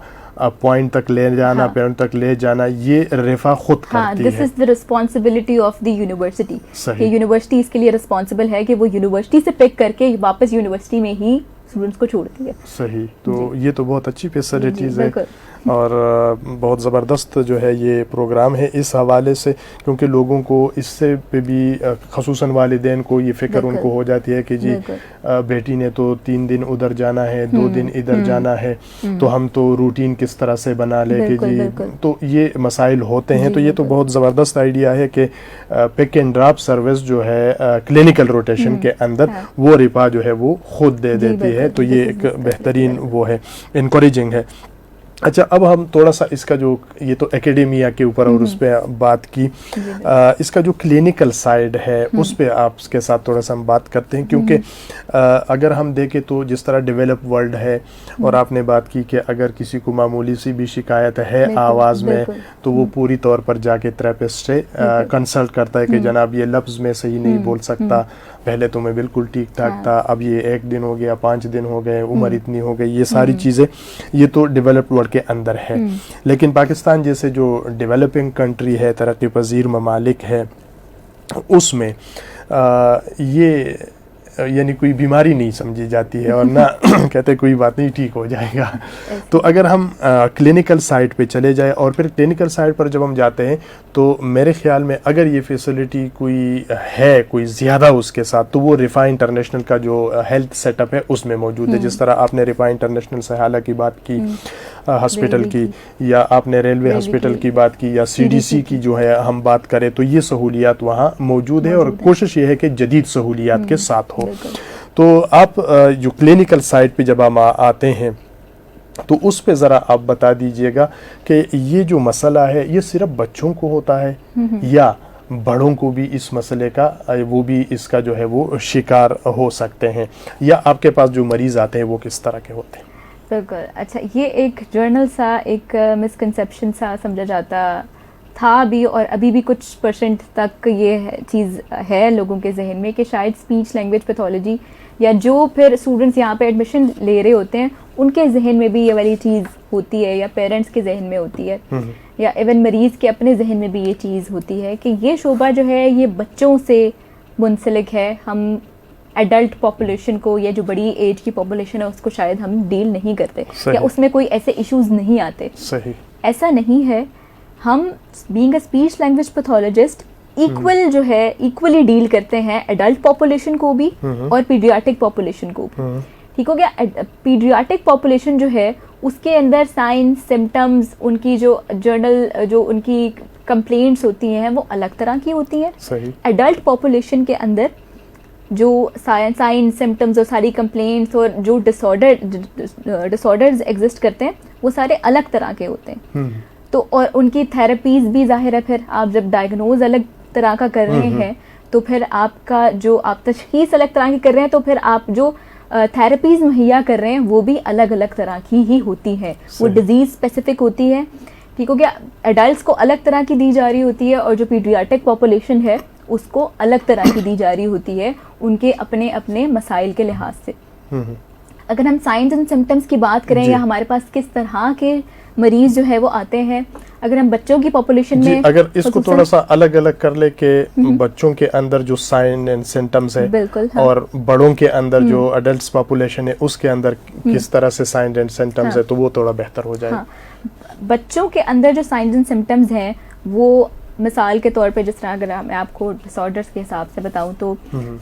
پوائنٹ تک لے جانا, پیرنٹ تک لے جانا, یہ رفا خود کرتی ہے. This is the responsibility of the university. کہ یونیورسٹی اس کے لیے ریسپانسبل ہے کہ وہ یونیورسٹی سے پک کر کے واپس یونیورسٹی میں ہی اسٹوڈنٹس کو چھوڑتی ہے. صحیح. تو یہ تو بہت اچھی فیسلٹیز ہے اور بہت زبردست جو ہے یہ پروگرام ہے اس حوالے سے, کیونکہ لوگوں کو اس سے پہ بھی خصوصاً والدین کو یہ فکر ان کو ہو جاتی ہے کہ جی بیٹی نے تو 3 دن ادھر جانا ہے, 2 دن ادھر جانا ہے, تو ہم تو روٹین کس طرح سے بنا لے کہ جی, تو یہ مسائل ہوتے ہیں. تو یہ تو بہت زبردست آئیڈیا ہے کہ پک اینڈ ڈراپ سروس جو ہے کلینکل روٹیشن کے اندر وہ رفا جو ہے وہ خود دے دیتی ہے. تو یہ ایک بہترین وہ ہے, انکوریجنگ ہے. اچھا, اب ہم تھوڑا سا اس کا جو یہ تو اکیڈیمیا کے اوپر اور اس پہ بات کی, اس کا جو کلینکل سائڈ ہے اس پہ آپ کے ساتھ تھوڑا سا ہم بات کرتے ہیں, کیونکہ اگر ہم دیکھیں تو جس طرح ڈیولپ ورلڈ ہے, اور آپ نے بات کی کہ اگر کسی کو معمولی سی بھی شکایت ہے آواز میں تو وہ پوری طور پر جا کے تھراپسٹ سے کنسلٹ کرتا ہے کہ جناب یہ لفظ میں صحیح نہیں بول سکتا, پہلے تو میں بالکل ٹھیک ٹھاک تھا, اب یہ 1 دن ہو گیا, 5 دن ہو گئے, عمر اتنی ہو گئی. یہ ساری چیزیں یہ تو ڈیولپڈ ورلڈ کے اندر ہے. لیکن پاکستان جیسے جو ڈیولپنگ کنٹری ہے, ترقی پذیر ممالک ہے, اس میں یہ یعنی کوئی بیماری نہیں سمجھی جاتی ہے اور نہ کہتے کوئی بات نہیں ٹھیک ہو جائے گا. تو اگر ہم کلینکل سائٹ پہ چلے جائیں اور پھر کلینکل سائٹ پر جب ہم جاتے ہیں تو میرے خیال میں اگر یہ فیسلٹی کوئی ہے کوئی زیادہ اس کے ساتھ تو وہ رفا انٹرنیشنل کا جو ہیلتھ سیٹ اپ ہے اس میں موجود ہے. جس طرح آپ نے رفا انٹرنیشنل سہالہ کی بات کی ہاسپٹل کی, یا آپ نے ریلوے ہاسپٹل کی بات کی, یا سی ڈی سی کی جو ہے ہم بات کریں تو یہ سہولیات وہاں موجود ہے اور کوشش یہ ہے کہ جدید سہولیات کے ساتھ ہو. تو آپ جو کلینکل سائٹ پہ جب ہم آتے ہیں تو اس پہ ذرا آپ بتا دیجئے گا کہ یہ جو مسئلہ ہے یہ صرف بچوں کو ہوتا ہے یا بڑوں کو بھی اس مسئلے کا وہ بھی اس کا جو ہے وہ شکار ہو سکتے ہیں, یا آپ کے پاس جو مریض آتے ہیں وہ کس طرح کے ہوتے ہیں؟ بالکل. اچھا, یہ ایک جرنل سا ایک مسکنسیپشن سا سمجھا جاتا تھا بھی, اور ابھی بھی کچھ پرسنٹ تک یہ چیز ہے لوگوں کے ذہن میں کہ شاید اسپیچ لینگویج پیتھولوجی یا جو پھر اسٹوڈنٹس یہاں پہ ایڈمیشن لے رہے ہوتے ہیں ان کے ذہن میں بھی یہ والی چیز ہوتی ہے, یا پیرنٹس کے ذہن میں ہوتی ہے, یا ایون مریض کے اپنے ذہن میں بھی یہ چیز ہوتی ہے کہ یہ شعبہ جو ہے یہ بچوں سے منسلک ہے. ہم ایڈلٹ پاپولیشن کو یا جو بڑی ایج کی پاپولیشن ہے اس کو شاید ہم ڈیل نہیں کرتے, یا اس میں کوئی ایسے ایشوز نہیں آتے. ایسا نہیں ہے. ہم being a speech language pathologist equal جو ہے ایکولی ڈیل کرتے ہیں ایڈلٹ پاپولیشن کو بھی اور پیڈیاٹک پاپولیشن کو بھی. ٹھیک ہو گیا. پیڈیاٹک پاپولیشن جو ہے اس کے اندر سائنس سمٹمز, ان کی جو جرنل جو ان کی کمپلینٹس ہوتی ہیں وہ الگ طرح کی ہوتی ہیں. ایڈلٹ پاپولیشن کے اندر جو سائنس سمٹمز اور ساری کمپلینٹس اور جو ڈسآرڈرز ایگزسٹ کرتے ہیں وہ سارے الگ طرح کے ہوتے ہیں. تو اور ان کی تھراپیز بھی ظاہر ہے, پھر آپ جب ڈائگنوز الگ طرح کا کر رہے ہیں تو پھر آپ کا جو آپ تشخیص الگ طرح کی کر رہے ہیں تو پھر آپ جو تھراپیز مہیا کر رہے ہیں وہ بھی الگ الگ طرح کی ہی ہوتی ہیں. وہ ڈیزیز اسپیسیفک ہوتی ہے. ٹھیک ہو گیا. ایڈلٹس کو الگ طرح کی دی جا رہی ہوتی ہے اور جو پیڈیاٹک پاپولیشن ہے اس کو الگ طرح کی دی جا رہی ہوتی ہے ان کے اپنے اپنے مسائل کے لحاظ سے. اگر ہم سائنس اینڈ سمٹمس کی بات کریں یا ہمارے پاس کس طرح کے مریض جو ہے وہ آتے ہیں, اگر ہم بچوں کی پاپولیشن میں اگر اس کو تھوڑا سا الگ الگ کر لے کہ بچوں کے اندر جو سائن اینڈ سمٹمس ہے اور بڑوں کے اندر جو اڈلٹس پاپولیشن ہے اس کے اندر کس طرح سے سائن اینڈ سمٹمس ہے تو وہ تھوڑا بہتر ہو جائے. بچوں کے اندر جو سائنس اینڈ سمٹمس ہیں وہ مثال کے طور پہ جس طرح اگر میں آپ کو ڈس آرڈرس کے حساب سے بتاؤں تو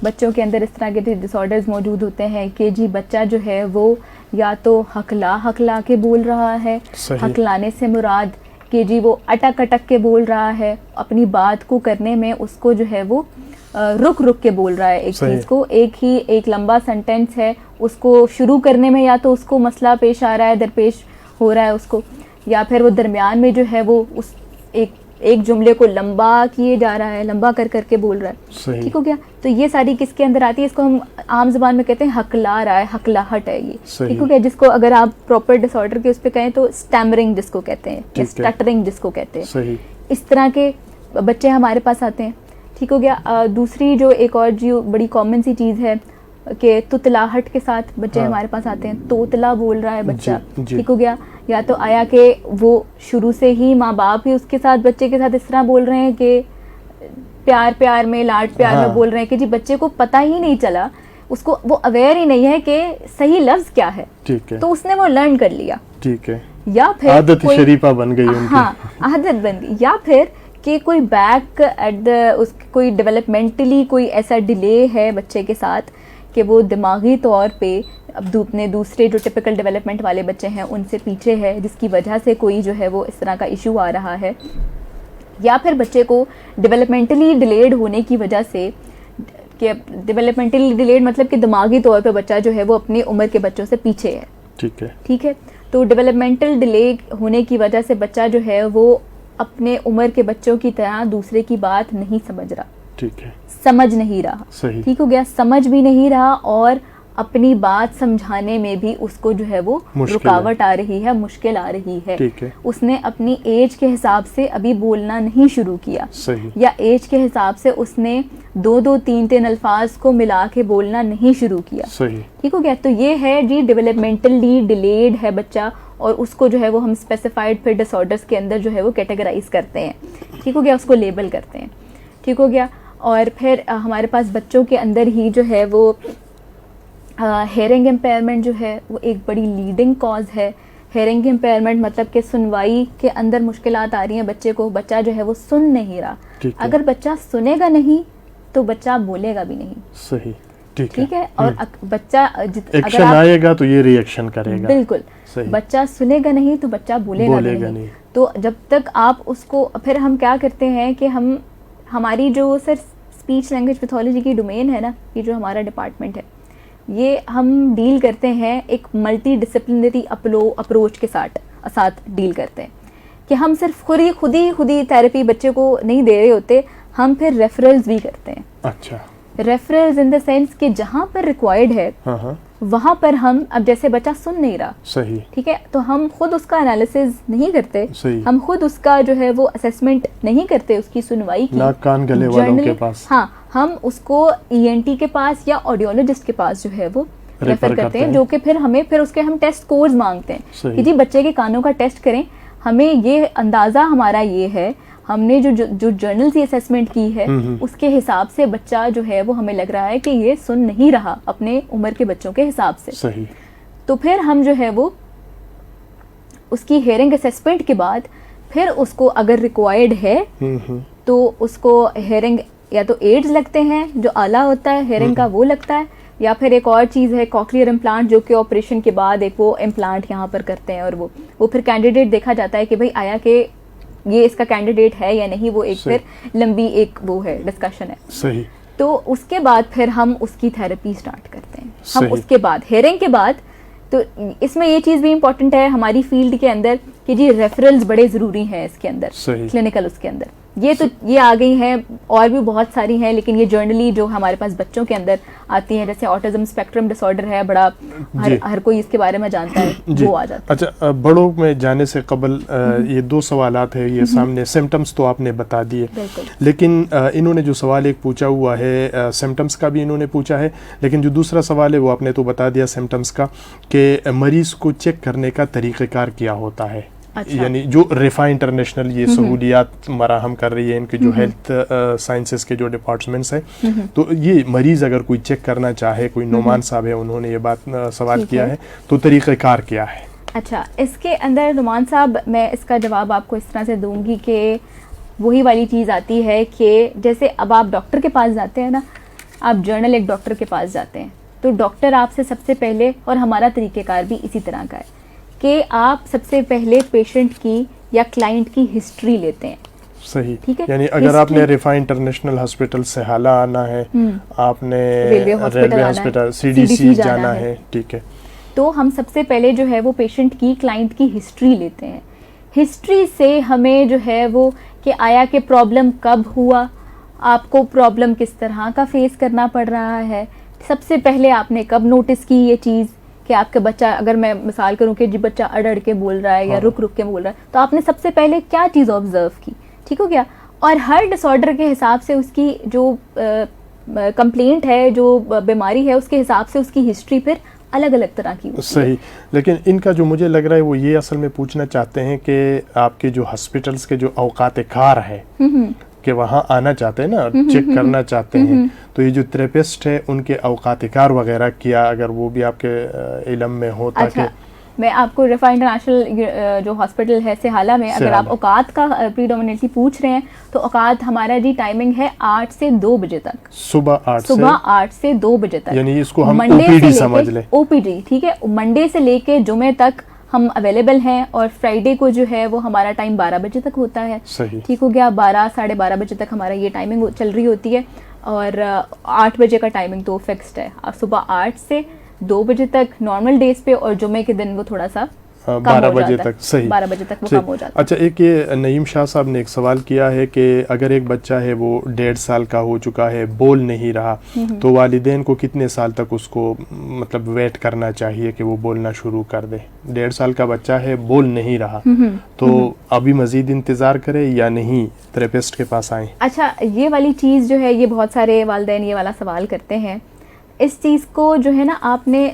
بچوں کے اندر اس طرح کے ڈس آرڈرز موجود ہوتے ہیں کہ جی بچہ جو ہے وہ یا تو ہکلا کے بول رہا ہے, ہکلانے سے مراد کہ جی وہ اٹک کے بول رہا ہے, اپنی بات کو کرنے میں اس کو جو ہے وہ رک کے بول رہا ہے ایک چیز کو, ایک لمبا سینٹینس ہے اس کو شروع کرنے میں یا تو اس کو مسئلہ پیش آ رہا ہے, درپیش ہو رہا ہے اس کو, یا پھر وہ درمیان میں جو ہے وہ اس ایک جملے کو لمبا کیے جا رہا ہے, لمبا کر کے بول رہا ہے. ٹھیک ہو گیا. تو یہ ساری کس کے اندر آتی ہے, اس کو ہم عام زبان میں کہتے ہیں ہکلا رہا ہے, ہکلاہٹ ہے یہ. ٹھیک ہو گیا. جس کو اگر آپ پراپر ڈس آرڈر کے اس پہ کہیں تو اسٹیمرنگ جس کو کہتے ہیں, اسٹٹرنگ جس کو کہتے ہیں, اس طرح کے بچے ہمارے پاس آتے ہیں. ٹھیک ہو گیا. دوسری جو ایک اور جو بڑی کامن سی چیز ہے کہ تتلاہٹ کے ساتھ بچے ہمارے پاس آتے ہیں, توتلا بول رہا ہے بچہ. ٹھیک ہو گیا. یا تو آیا کہ وہ شروع سے ہی ماں باپ ہی اس کے ساتھ بچے کے ساتھ اس طرح بول رہے ہیں کہ پیار میں لاڈ پیار میں بول رہے ہیں کہ جی بچے کو پتہ ہی نہیں چلا, اس کو وہ اویئر ہی نہیں ہے کہ صحیح لفظ کیا ہے, تو اس نے وہ لرن کر لیا. ٹھیک ہے. یا پھر عادت شریفہ بن گئی, ہاں عادت بن گئی. یا پھر کہ کوئی بیک ایٹ کوئی ڈیولپمنٹلی کوئی ایسا ڈیلے ہے بچے کے ساتھ کہ وہ دماغی طور پہ اب اپنے دوسرے جو ٹپیکل ڈیولپمنٹ والے بچے ہیں ان سے پیچھے ہے, جس کی وجہ سے کوئی جو ہے وہ اس طرح کا ایشو آ رہا ہے. یا پھر بچے کو ڈیولپمنٹلی ڈیلیڈ ہونے کی وجہ سے, کہ ڈیولپمنٹلی ڈیلیڈ مطلب کہ دماغی طور پہ بچہ جو ہے وہ اپنی عمر کے بچوں سے پیچھے ہے. ٹھیک ہے. تو ڈیولپمنٹل ڈیلے ہونے کی وجہ سے بچہ جو ہے وہ اپنے عمر کے بچوں کی طرح دوسرے کی بات نہیں سمجھ رہا. ٹھیک ہے. سمجھ نہیں رہا. ٹھیک ہو گیا. سمجھ بھی نہیں رہا اور اپنی بات سمجھانے میں بھی اس کو جو ہے وہ رکاوٹ آ رہی ہے, مشکل آ رہی ہے. اس نے اپنی ایج کے حساب سے ابھی بولنا نہیں شروع کیا, یا ایج کے حساب سے اس نے 2-3 الفاظ کو ملا کے بولنا نہیں شروع کیا. ٹھیک ہو گیا. تو یہ ہے جی ڈیولپمنٹلی ڈیلیڈ ہے بچہ, اور اس کو جو ہے وہ ہم اسپیسیفائڈ پھر ڈس آرڈرس کے اندر جو ہے وہ کیٹیگرائز کرتے ہیں. ٹھیک ہو گیا. اس کو لیبل کرتے ہیں. ٹھیک ہو گیا. اور پھر ہمارے پاس بچوں کے اندر ہی جو ہے وہ ہیئرنگ امپیئرمنٹ جو ہے وہ ایک بڑی لیڈنگ کاز ہے. ہیئرنگ امپیئرمنٹ مطلب کہ سنوائی کے اندر مشکلات آ رہی ہیں بچے کو, بچہ جو ہے وہ سن نہیں رہا. اگر بچہ سنے گا نہیں تو بچہ بولے گا بھی نہیں. صحیح, ٹھیک ہے. اور بچہ ایکشن آئے گا تو یہ ری ایکشن کرے گا. بالکل. بچہ سنے گا نہیں تو بچہ بولے گا نہیں. تو جب تک آپ اس کو, پھر ہم کیا کرتے ہیں کہ ہماری جو سر اسپیچ لینگویج پیتھولوجی کی ڈومین ہے نا, یہ جو ہمارا ڈپارٹمنٹ ہے, یہ ہم ڈیل کرتے ہیں ایک ملٹی ڈسپلنری اپروچ کے ساتھ ڈیل کرتے ہیں کہ ہم صرف خود ہی تھراپی بچے کو نہیں دے رہے ہوتے, ہم پھر ریفرلز بھی کرتے ہیں. اچھا. ریفرلز ان دا سینس کہ جہاں پر ریکوائرڈ ہے وہاں پر ہم, اب جیسے بچہ سن نہیں رہا, صحیح, ٹھیک ہے, تو ہم خود اس کا انالیسز نہیں کرتے, صحیح, ہم خود اس کا جو ہے وہ اسیسمنٹ نہیں کرتے اس کی سنوائی کی. ناک کان گلے والوں کے پاس, ہاں, ہم اس کو ENT کے پاس یا آڈیولوجسٹ کے پاس جو ہے وہ ریفر کرتے ہیں, جو کہ پھر اس کے ہم ٹیسٹ اسکورز مانگتے ہیں کہ جی بچے کے کانوں کا ٹیسٹ کریں. ہمیں یہ اندازہ ہمارا یہ ہے, ہم نے جو جرنل سے اسیسمنٹ کی ہے اس کے حساب سے بچہ جو ہے وہ ہمیں لگ رہا ہے کہ یہ سن نہیں رہا اپنے عمر کے بچوں کے حساب سے. صحیح. تو پھر ہم جو ہے وہ اس کی ہیئرنگ اسیسمنٹ کے بعد پھر اس کو اگر ریکوائرڈ ہے تو اس کو ہیئرنگ یا تو ایڈز لگتے ہیں جو آلہ ہوتا ہے ہیئرنگ کا وہ لگتا ہے, یا پھر ایک اور چیز ہے کوکلیئر امپلانٹ, جو کہ آپریشن کے بعد ایک وہ امپلانٹ یہاں پر کرتے ہیں, اور وہ پھر کینڈیڈیٹ دیکھا جاتا ہے کہ بھئی آیا کہ یہ اس کا کینڈیڈیٹ ہے یا نہیں, وہ ایک پھر لمبی ایک وہ ہے ڈسکشن ہے. صحیح. تو اس کے بعد پھر ہم اس کی تھراپی سٹارٹ کرتے ہیں. ہم اس کے بعد ہیئرنگ کے بعد, تو اس میں یہ چیز بھی امپورٹنٹ ہے ہماری فیلڈ کے اندر کہ جی ریفرلز بڑے ضروری ہیں اس کے اندر, کلینکل اس کے اندر. یہ آ گئی ہیں, اور بھی بہت ساری ہیں, لیکن یہ جرنلی جو ہمارے پاس بچوں کے اندر آتی ہیں, جیسے آٹزم اسپیکٹرم ڈس آرڈر ہے, بڑا ہر کوئی اس کے بارے میں جانتا ہے, وہ آ جاتا ہے. اچھا, بڑوں میں جانے سے قبل یہ 2 سوالات ہیں یہ سامنے. سمٹمز تو آپ نے بتا دیے, لیکن انہوں نے جو سوال ایک پوچھا ہوا ہے, سمٹمز کا بھی انہوں نے پوچھا ہے, لیکن جو دوسرا سوال ہے وہ آپ نے تو بتا دیا سمٹمز کا, کہ مریض کو چیک کرنے کا طریقہ کار کیا ہوتا ہے. یعنی جو ریفا انٹرنیشنل یہ سہولیات مراہم کر رہی ہے, ان کے جو ہیلتھ سائنسز کے جو ڈپارٹمنٹس ہیں, تو یہ مریض اگر کوئی چیک کرنا چاہے, کوئی نعمان صاحب ہے انہوں نے یہ بات سوال کیا ہے, تو طریقہ کار کیا ہے؟ اچھا, اس کے اندر نعمان صاحب میں اس کا جواب آپ کو اس طرح سے دوں گی کہ وہی والی چیز آتی ہے کہ جیسے اب آپ ڈاکٹر کے پاس جاتے ہیں نا, آپ جرنل ایک ڈاکٹر کے پاس جاتے ہیں, تو ڈاکٹر آپ سے سب سے پہلے, اور ہمارا طریقہ کار بھی اسی طرح کا ہے کہ آپ سب سے پہلے پیشنٹ کی یا کلائنٹ کی ہسٹری لیتے ہیں. صحیح, ٹھیک ہے. یعنی اگر آپ نے ریفا انٹرنیشنل ہاسپٹل سے حالہ آنا ہے, آپ نے ریلوے ہاسپٹل CDC جانا ہے, ٹھیک ہے, تو ہم سب سے پہلے جو ہے وہ پیشنٹ کی کلائنٹ کی ہسٹری لیتے ہیں. ہسٹری سے ہمیں جو ہے وہ کہ آیا کہ پرابلم کب ہوا, آپ کو پرابلم کس طرح کا فیس کرنا پڑ رہا ہے, سب سے پہلے آپ نے کب نوٹس کی یہ چیز کہ آپ کا بچہ, اگر میں مثال کروں کہ جی بچہ اڑ کے بول رہا ہے یا رک کے بول رہا ہے, تو آپ نے سب سے پہلے کیا چیز آبزرو کی, ٹھیک ہو گیا. اور ہر ڈس آرڈر کے حساب سے اس کی جو کمپلینٹ ہے, جو بیماری ہے, اس کے حساب سے اس کی ہسٹری پھر الگ الگ طرح کی. صحیح, لیکن ان کا جو مجھے لگ رہا ہے وہ یہ اصل میں پوچھنا چاہتے ہیں کہ آپ کے جو ہاسپٹلس کے جو اوقات کار ہے کہ وہاں آنا چاہتے ہیں نا, چیک کرنا چاہتے ہیں, تو یہ جو تھراپسٹ ہے ان کے اوقات کار وغیرہ کیا اگر وہ بھی آپ کے علم میں ہو, تاکہ میں آپ کو ریفا انٹرنیشنل جو ہاسپٹل ہے سہالہ میں, اگر آپ اوقات کا پریڈومیننٹلی پوچھ رہے ہیں, تو اوقات ہمارا جی ٹائمنگ ہے 8 سے 2 بجے تک, صبح 8 سے 2 بجے تک. یعنی اس کو ہم OPD سمجھ لیں, OPD, ٹھیک ہے. منڈے سے لے کے جمعے تک ہم اویلیبل ہیں, اور فرائیڈے کو جو ہے وہ ہمارا ٹائم 12 بجے تک ہوتا ہے. ٹھیک ہو گیا, 12 ساڑھے 12 بجے تک ہمارا یہ ٹائمنگ چل رہی ہوتی ہے, اور 8 بجے کا ٹائمنگ تو فکسڈ ہے. صبح 8 سے 2 بجے تک نارمل ڈیز پہ, اور جمعے کے دن وہ تھوڑا سا 12 بجے تک. صحیح, 12 بجے تک وہ کم ہو جاتا ہے. اچھا, ایک یہ نعیم شاہ صاحب نے ایک سوال کیا ہے کہ اگر ایک بچہ ہے وہ 1.5 سال کا ہو چکا ہے, بول نہیں رہا, تو والدین کو کتنے سال تک اس کو مطلب ویٹ کرنا چاہیے کہ وہ بولنا شروع کر دے؟ 1.5 سال کا بچہ ہے, بول نہیں رہا, تو ابھی مزید انتظار کرے یا نہیں, تھراپسٹ کے پاس آئیں؟ اچھا, یہ والی چیز جو ہے, یہ بہت سارے والدین یہ والا سوال کرتے ہیں. اس چیز کو جو ہے نا, آپ نے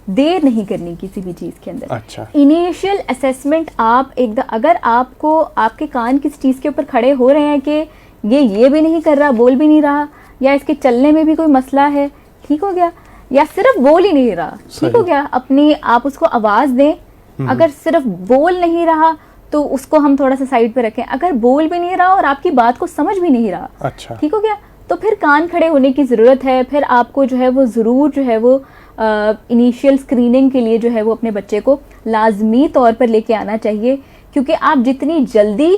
دیر نہیں کرنی کسی بھی چیز کے اندر. اچھا, انیشیل اسیسمنٹ آپ اگر آپ کو آپ کے کان کسی چیز کے اوپر کھڑے ہو رہے ہیں کہ یہ بھی نہیں کر رہا, بول بھی نہیں رہا, یا اس کے چلنے میں بھی کوئی مسئلہ ہے, ٹھیک ہو گیا, یا صرف بول ہی نہیں رہا, ٹھیک ہو گیا, اپنی آپ اس کو آواز دیں. اگر صرف بول نہیں رہا تو اس کو ہم تھوڑا سا سائڈ پہ رکھیں. اگر بول بھی نہیں رہا اور آپ کی بات کو سمجھ بھی نہیں رہا, اچھا, ٹھیک ہو گیا, تو پھر کان کھڑے ہونے کی ضرورت ہے. پھر آپ کو جو ہے وہ ضرور جو ہے وہ انیشیل اسکریننگ کے لیے جو ہے وہ اپنے بچے کو لازمی طور پر لے کے آنا چاہیے, کیونکہ آپ جتنی جلدی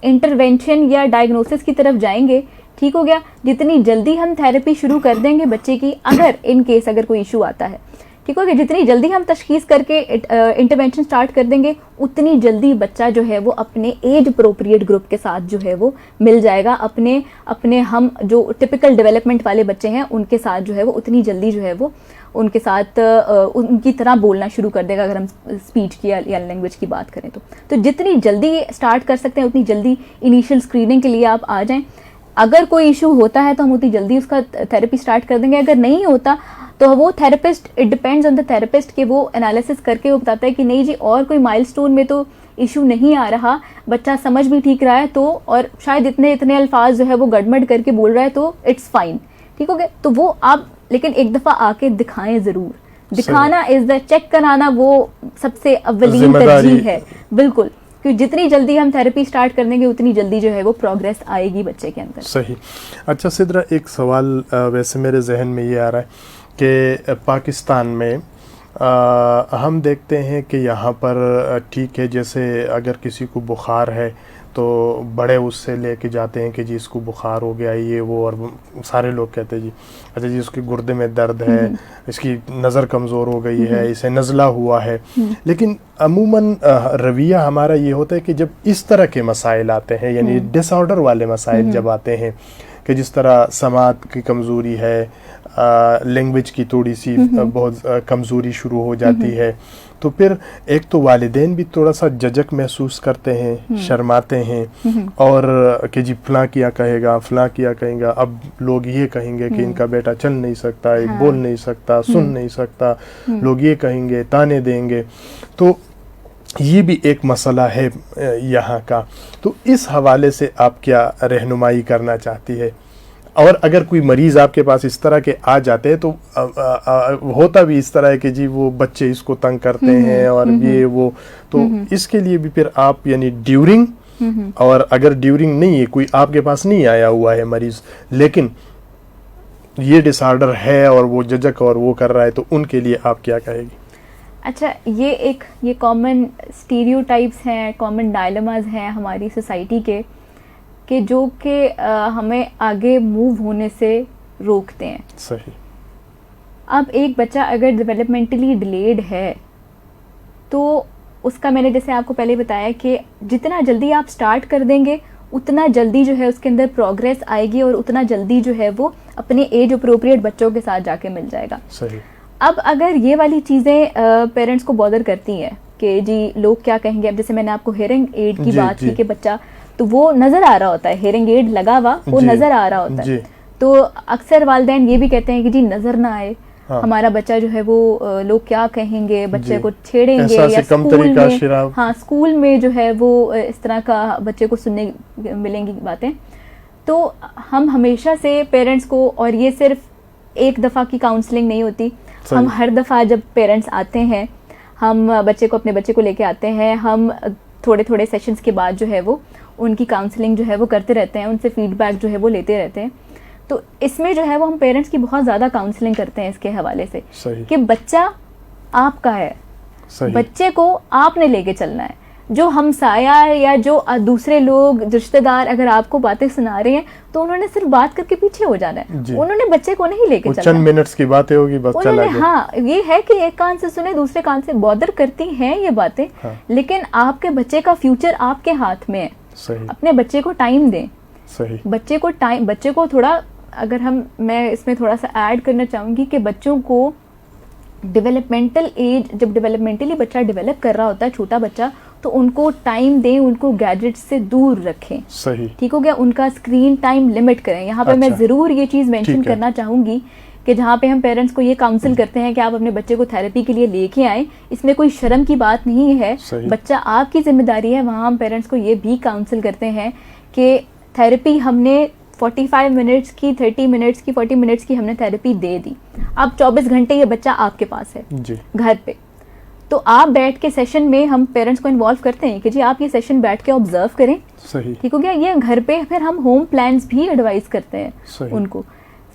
انٹرونشن یا ڈائگنوسس کی طرف جائیں گے, ٹھیک ہو گیا, جتنی جلدی ہم تھراپی شروع کر دیں گے بچے کی, اگر ان کیس اگر کوئی ایشو آتا ہے, ٹھیک ہو گیا, جتنی جلدی ہم تشخیص کر کے انٹرونشن سٹارٹ کر دیں گے, اتنی جلدی بچہ جو ہے وہ اپنے ایج اپروپریٹ گروپ کے ساتھ جو ہے وہ مل جائے گا. اپنے ہم جو ٹپیکل ڈیولپمنٹ والے بچے ہیں ان کے ساتھ جو ہے وہ اتنی جلدی جو ہے وہ ان کے ساتھ ان کی طرح بولنا شروع کر دے گا, اگر ہم اسپیچ کی یا لینگویج کی بات کریں تو جتنی جلدی اسٹارٹ کر سکتے ہیں اتنی جلدی انیشیل اسکریننگ کے لیے آپ آ جائیں. اگر کوئی ایشو ہوتا ہے تو ہم اتنی جلدی اس کا تھراپی اسٹارٹ کر دیں گے. اگر نہیں ہوتا تو وہ therapist, it depends on the therapist کہ وہ انالیسس کر کے وہ بتاتا ہے کہ نہیں جی اور کوئی مائل اسٹون میں تو ایشو نہیں آ رہا, بچہ سمجھ بھی ٹھیک رہا ہے تو, اور شاید اتنے الفاظ جو ہے وہ گڑمڑ کر کے بول رہا ہے تو اٹس فائن, ٹھیک ہو گیا. تو وہ آپ لیکن ایک دفعہ آ کے دکھائیں ضرور. دکھانا از دا, چیک کرانا وہ سب سے اولین ترجیح ہے, بالکل, کیونکہ جتنی جلدی ہم تھراپی سٹارٹ کر دیں گے اتنی جلدی جو ہے وہ پروگریس آئے گی بچے کے اندر. صحیح. اچھا سدرا, ایک سوال ویسے میرے ذہن میں یہ آ رہا ہے کہ پاکستان میں ہم دیکھتے ہیں کہ یہاں پر ٹھیک ہے, جیسے اگر کسی کو بخار ہے تو بڑے اس سے لے کے جاتے ہیں کہ جی اس کو بخار ہو گیا یہ وہ, اور سارے لوگ کہتے ہیں جی اچھا جی اس کے گردے میں درد ہے, اس کی نظر کمزور ہو گئی ہے, اسے نزلہ ہوا ہے. لیکن عموماً رویہ ہمارا یہ ہوتا ہے کہ جب اس طرح کے مسائل آتے ہیں, یعنی ڈس آرڈر والے مسائل جب آتے ہیں, کہ جس طرح سماعت کی کمزوری ہے, لینگویج کی تھوڑی سی بہت کمزوری شروع ہو جاتی ہے, تو پھر ایک تو والدین بھی تھوڑا سا جھجک محسوس کرتے ہیں, شرماتے ہیں, اور کہ جی فلاں کیا کہے گا, فلاں کیا کہیں گا, اب لوگ یہ کہیں گے کہ ان کا بیٹا چل نہیں سکتا, بول نہیں سکتا, سن نہیں سکتا, لوگ یہ کہیں گے, تانے دیں گے. تو یہ بھی ایک مسئلہ ہے یہاں کا. تو اس حوالے سے آپ کیا رہنمائی کرنا چاہتی ہے؟ اور اگر کوئی مریض آپ کے پاس اس طرح کے آ جاتے ہیں تو ہوتا بھی اس طرح ہے کہ جی وہ بچے اس کو تنگ کرتے ہیں اور یہ وہ, تو اس کے لیے بھی پھر آپ یعنی ڈیورنگ, اور اگر ڈیورنگ نہیں ہے, کوئی آپ کے پاس نہیں آیا ہوا ہے مریض لیکن یہ ڈس آرڈر ہے اور وہ جھجک اور وہ کر رہا ہے, تو ان کے لیے آپ کیا کہے گی؟ اچھا, یہ کامن اسٹیریو ٹائپس ہیں, کامن ڈائلماز ہیں ہماری سوسائٹی کے, کہ جو کہ ہمیں آگے موو ہونے سے روکتے ہیں. صحیح. اب ایک بچہ اگر ڈیولپمنٹلی ڈیلیڈ ہے تو اس کا, میں نے جیسے آپ کو پہلے بتایا کہ جتنا جلدی آپ سٹارٹ کر دیں گے اتنا جلدی جو ہے اس کے اندر پروگریس آئے گی, اور اتنا جلدی جو ہے وہ اپنے ایج اپروپریٹ بچوں کے ساتھ جا کے مل جائے گا. صحیح. اب اگر یہ والی چیزیں پیرنٹس کو بادر کرتی ہیں کہ جی لوگ کیا کہیں گے, اب جیسے میں نے آپ کو ہیئرنگ ایڈ کی بات کی کہ بچہ تو وہ نظر آ رہا ہوتا ہے, ہیئرنگ ایڈ لگا ہوا وہ نظر آ رہا ہوتا ہے, تو اکثر والدین یہ بھی کہتے ہیں کہ جی نظر نہ آئے, ہمارا بچہ جو ہے وہ لوگ کیا کہیں گے, بچے کو چھیڑیں گے, یا اسکول میں, ہاں اسکول میں جو ہے وہ اس طرح کا بچے کو سننے ملیں گی باتیں. تو ہم ہمیشہ سے پیرنٹس کو, اور یہ صرف ایک دفعہ کی کاؤنسلنگ نہیں ہوتی, ہم ہر دفعہ جب پیرنٹس آتے ہیں, ہم اپنے بچے کو لے کے آتے ہیں, ہم تھوڑے سیشنز کے بعد جو ہے وہ ان کی کاؤنسلنگ جو ہے وہ کرتے رہتے ہیں, ان سے فیڈ بیک جو ہے وہ لیتے رہتے ہیں. تو اس میں جو ہے وہ ہم پیرنٹس کی بہت زیادہ کاؤنسلنگ کرتے ہیں اس کے حوالے سے کہ بچہ آپ کا ہے, بچے کو آپ نے لے کے چلنا ہے. جو ہمسایہ یا جو دوسرے لوگ رشتہ دار اگر آپ کو باتیں سنا رہے ہیں تو انہوں نے صرف بات کر کے پیچھے ہو جانا ہے, انہوں نے بچے کو نہیں لے کے چلنا. چند منٹس کی باتیں ہوگی بس چلا گیا. ہاں, یہ ہے کہ ایک کان سے سنے دوسرے کان سے, بادر کرتی ہیں یہ باتیں, لیکن آپ کے بچے کا فیوچر آپ کے ہاتھ میں ہے. اپنے بچے کو ٹائم دیں. بچے کو تھوڑا, اگر میں اس میں تھوڑا سا ایڈ کرنا چاہوں گی کہ بچوں کو ڈیولپمنٹل ایج, جب ڈیولپمنٹلی بچہ ڈیولپ کر رہا ہوتا ہے, چھوٹا بچہ, تو ان کو ٹائم دیں, ان کو گیجٹ سے دور رکھیں. صحیح. ٹھیک ہو گیا, ان کا اسکرین ٹائم لمٹ کریں. یہاں پہ میں ضرور یہ چیز مینشن کرنا چاہوں گی کہ جہاں پہ ہم پیرنٹس کو یہ کاؤنسل کرتے ہیں کہ آپ اپنے بچے کو تھراپی کے لیے لے کے آئیں, اس میں کوئی شرم کی بات نہیں ہے, بچہ آپ کی ذمہ داری ہے. وہاں ہم پیرنٹس کو یہ بھی کاؤنسل کرتے ہیں کہ تھراپی ہم نے 45 منٹس کی 30 منٹس کی 40 منٹس کی ہم نے تھیراپی دے دی. اب 24 گھنٹے یہ بچہ آپ کے پاس ہے گھر پہ, تو آپ بیٹھ کے سیشن میں ہم پیرنٹس کو انوالو کرتے ہیں کہ جی آپ یہ سیشن بیٹھ کے آبزرو کریں. ٹھیک ہو گیا. یہ گھر پہ پھر ہم ہوم پلانس بھی ایڈوائز کرتے ہیں ان کو.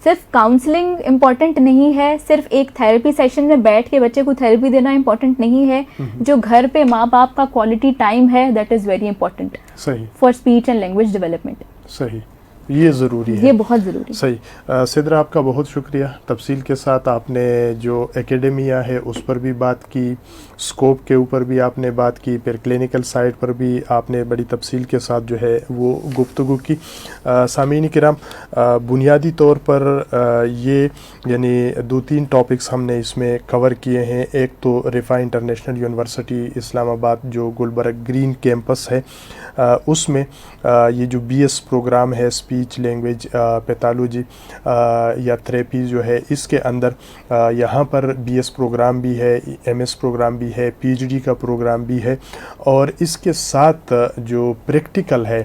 صرف کاؤنسلنگ امپورٹنٹ نہیں ہے, صرف ایک تھیراپی سیشن میں بیٹھ کے بچے کو تھیراپی دینا امپورٹنٹ نہیں ہے. جو گھر پہ ماں باپ کا کوالٹی ٹائم ہے that is very important for speech and language development. صحیح, یہ ضروری ہے, یہ بہت ضروری. صحیح. سدرا آپ کا بہت شکریہ. تفصیل کے ساتھ آپ نے جو اکیڈمیا ہے اس پر بھی بات کی, اسکوپ کے اوپر بھی آپ نے بات کی, پھر کلینکل سائٹ پر بھی آپ نے بڑی تفصیل کے ساتھ جو ہے وہ گفتگو کی. سامعین کرام, بنیادی طور پر یہ یعنی 2-3 ٹاپکس ہم نے اس میں کور کیے ہیں. ایک تو رفاع انٹرنیشنل یونیورسٹی اسلام آباد جو گلبرگ گرین کیمپس ہے, اس میں یہ جو بی ایس پروگرام ہے اسپیچ لینگویج پیتھولوجی یا تھراپی جو ہے, اس کے اندر یہاں پر بی ایس پروگرام بھی ہے, ایم ایس پروگرام بھی ہے, پی ایچ ڈی کا پروگرام بھی ہے, اور اس کے ساتھ جو پریکٹیکل ہے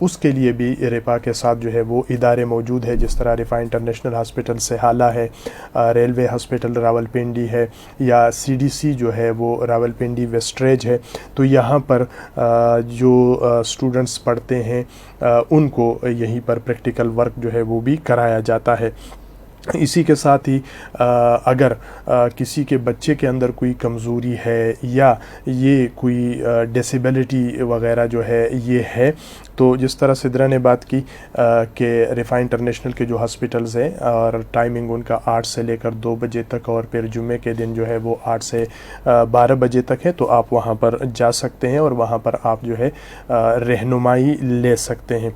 اس کے لیے بھی رفاع کے ساتھ جو ہے وہ ادارے موجود ہے. جس طرح رفاع انٹرنیشنل ہاسپٹل سہالہ ہے, ریلوے ہاسپٹل راولپنڈی ہے, یا سی ڈی سی جو ہے وہ راولپنڈی ویسٹریج ہے. تو یہاں پر جو اسٹوڈنٹس پڑھتے ہیں ان کو یہیں پر پریکٹیکل ورک جو ہے وہ بھی کرایا جاتا ہے. اسی کے ساتھ ہی اگر کسی کے بچے کے اندر کوئی کمزوری ہے یا یہ کوئی ڈسیبلٹی وغیرہ جو ہے یہ ہے, تو جس طرح سدرا نے بات کی کہ رفاع انٹرنیشنل کے جو ہاسپٹلز ہیں اور ٹائمنگ ان کا 8 سے لے کر 2 بجے تک, اور پھر جمعے کے دن جو ہے وہ 8 سے 12 بجے تک ہے, تو آپ وہاں پر جا سکتے ہیں اور وہاں پر آپ جو ہے رہنمائی لے سکتے ہیں.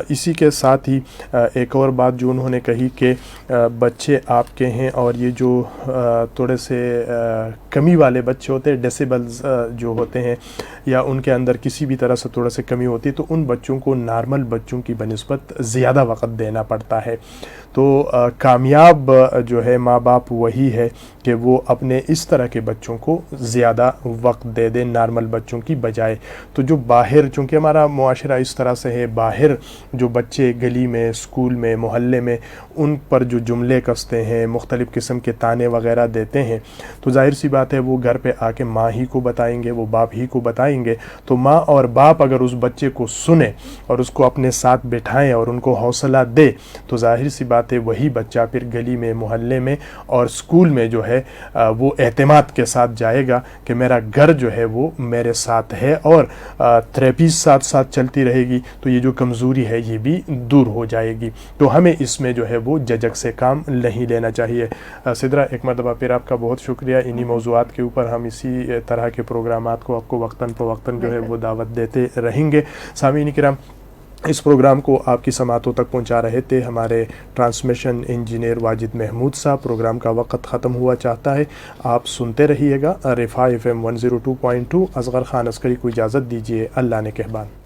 اسی کے ساتھ ہی ایک اور بات جو انہوں نے کہی کہ بچے آپ کے ہیں اور یہ جو تھوڑے سے کمی والے بچے ہوتے ہیں, ڈیسیبلز جو ہوتے ہیں یا ان کے اندر کسی بھی طرح سے تھوڑا سے کمی ہوتی ہے, تو ان بچوں کو نارمل بچوں کی بنسبت زیادہ وقت دینا پڑتا ہے. تو کامیاب جو ہے ماں باپ وہی ہے کہ وہ اپنے اس طرح کے بچوں کو زیادہ وقت دے دیں نارمل بچوں کی بجائے. تو جو باہر, چونکہ ہمارا معاشرہ اس طرح سے ہے, باہر جو بچے گلی میں, اسکول میں, محلے میں ان پر جو جملے کستے ہیں, مختلف قسم کے تانے وغیرہ دیتے ہیں, تو ظاہر سی بات ہے وہ گھر پہ آ کے ماں ہی کو بتائیں گے, وہ باپ ہی کو بتائیں گے. تو ماں اور باپ اگر اس بچے کو سنیں اور اس کو اپنے ساتھ بٹھائیں اور ان کو حوصلہ دے, تو ظاہر سی بات ہے وہی بچہ پھر گلی میں, محلے میں اور اسکول میں جو ہے وہ اعتماد کے ساتھ جائے گا کہ میرا گھر جو ہے وہ میرے ساتھ ہے, اور تھراپی ساتھ ساتھ چلتی رہے گی تو یہ جو کمزوری ہے یہ بھی دور ہو جائے گی. تو ہمیں اس میں جو ہے وہ جھجک سے کام نہیں لینا چاہیے. سدرا, ایک مرتبہ پھر آپ کا بہت شکریہ. انہی موضوعات کے اوپر ہم اسی طرح کے پروگرامات کو آپ کو وقتاً فوقتاً جو ہے وہ دعوت دیتے رہیں گے. سامعین کرام, اس پروگرام کو آپ کی سماعتوں تک پہنچا رہے تھے ہمارے ٹرانسمیشن انجینئر واجد محمود صاحب. پروگرام کا وقت ختم ہوا چاہتا ہے, آپ سنتے رہیے گا رفاع FM 102.2. اصغر خان عسکری کو اجازت دیجیے. اللہ نے کہبان.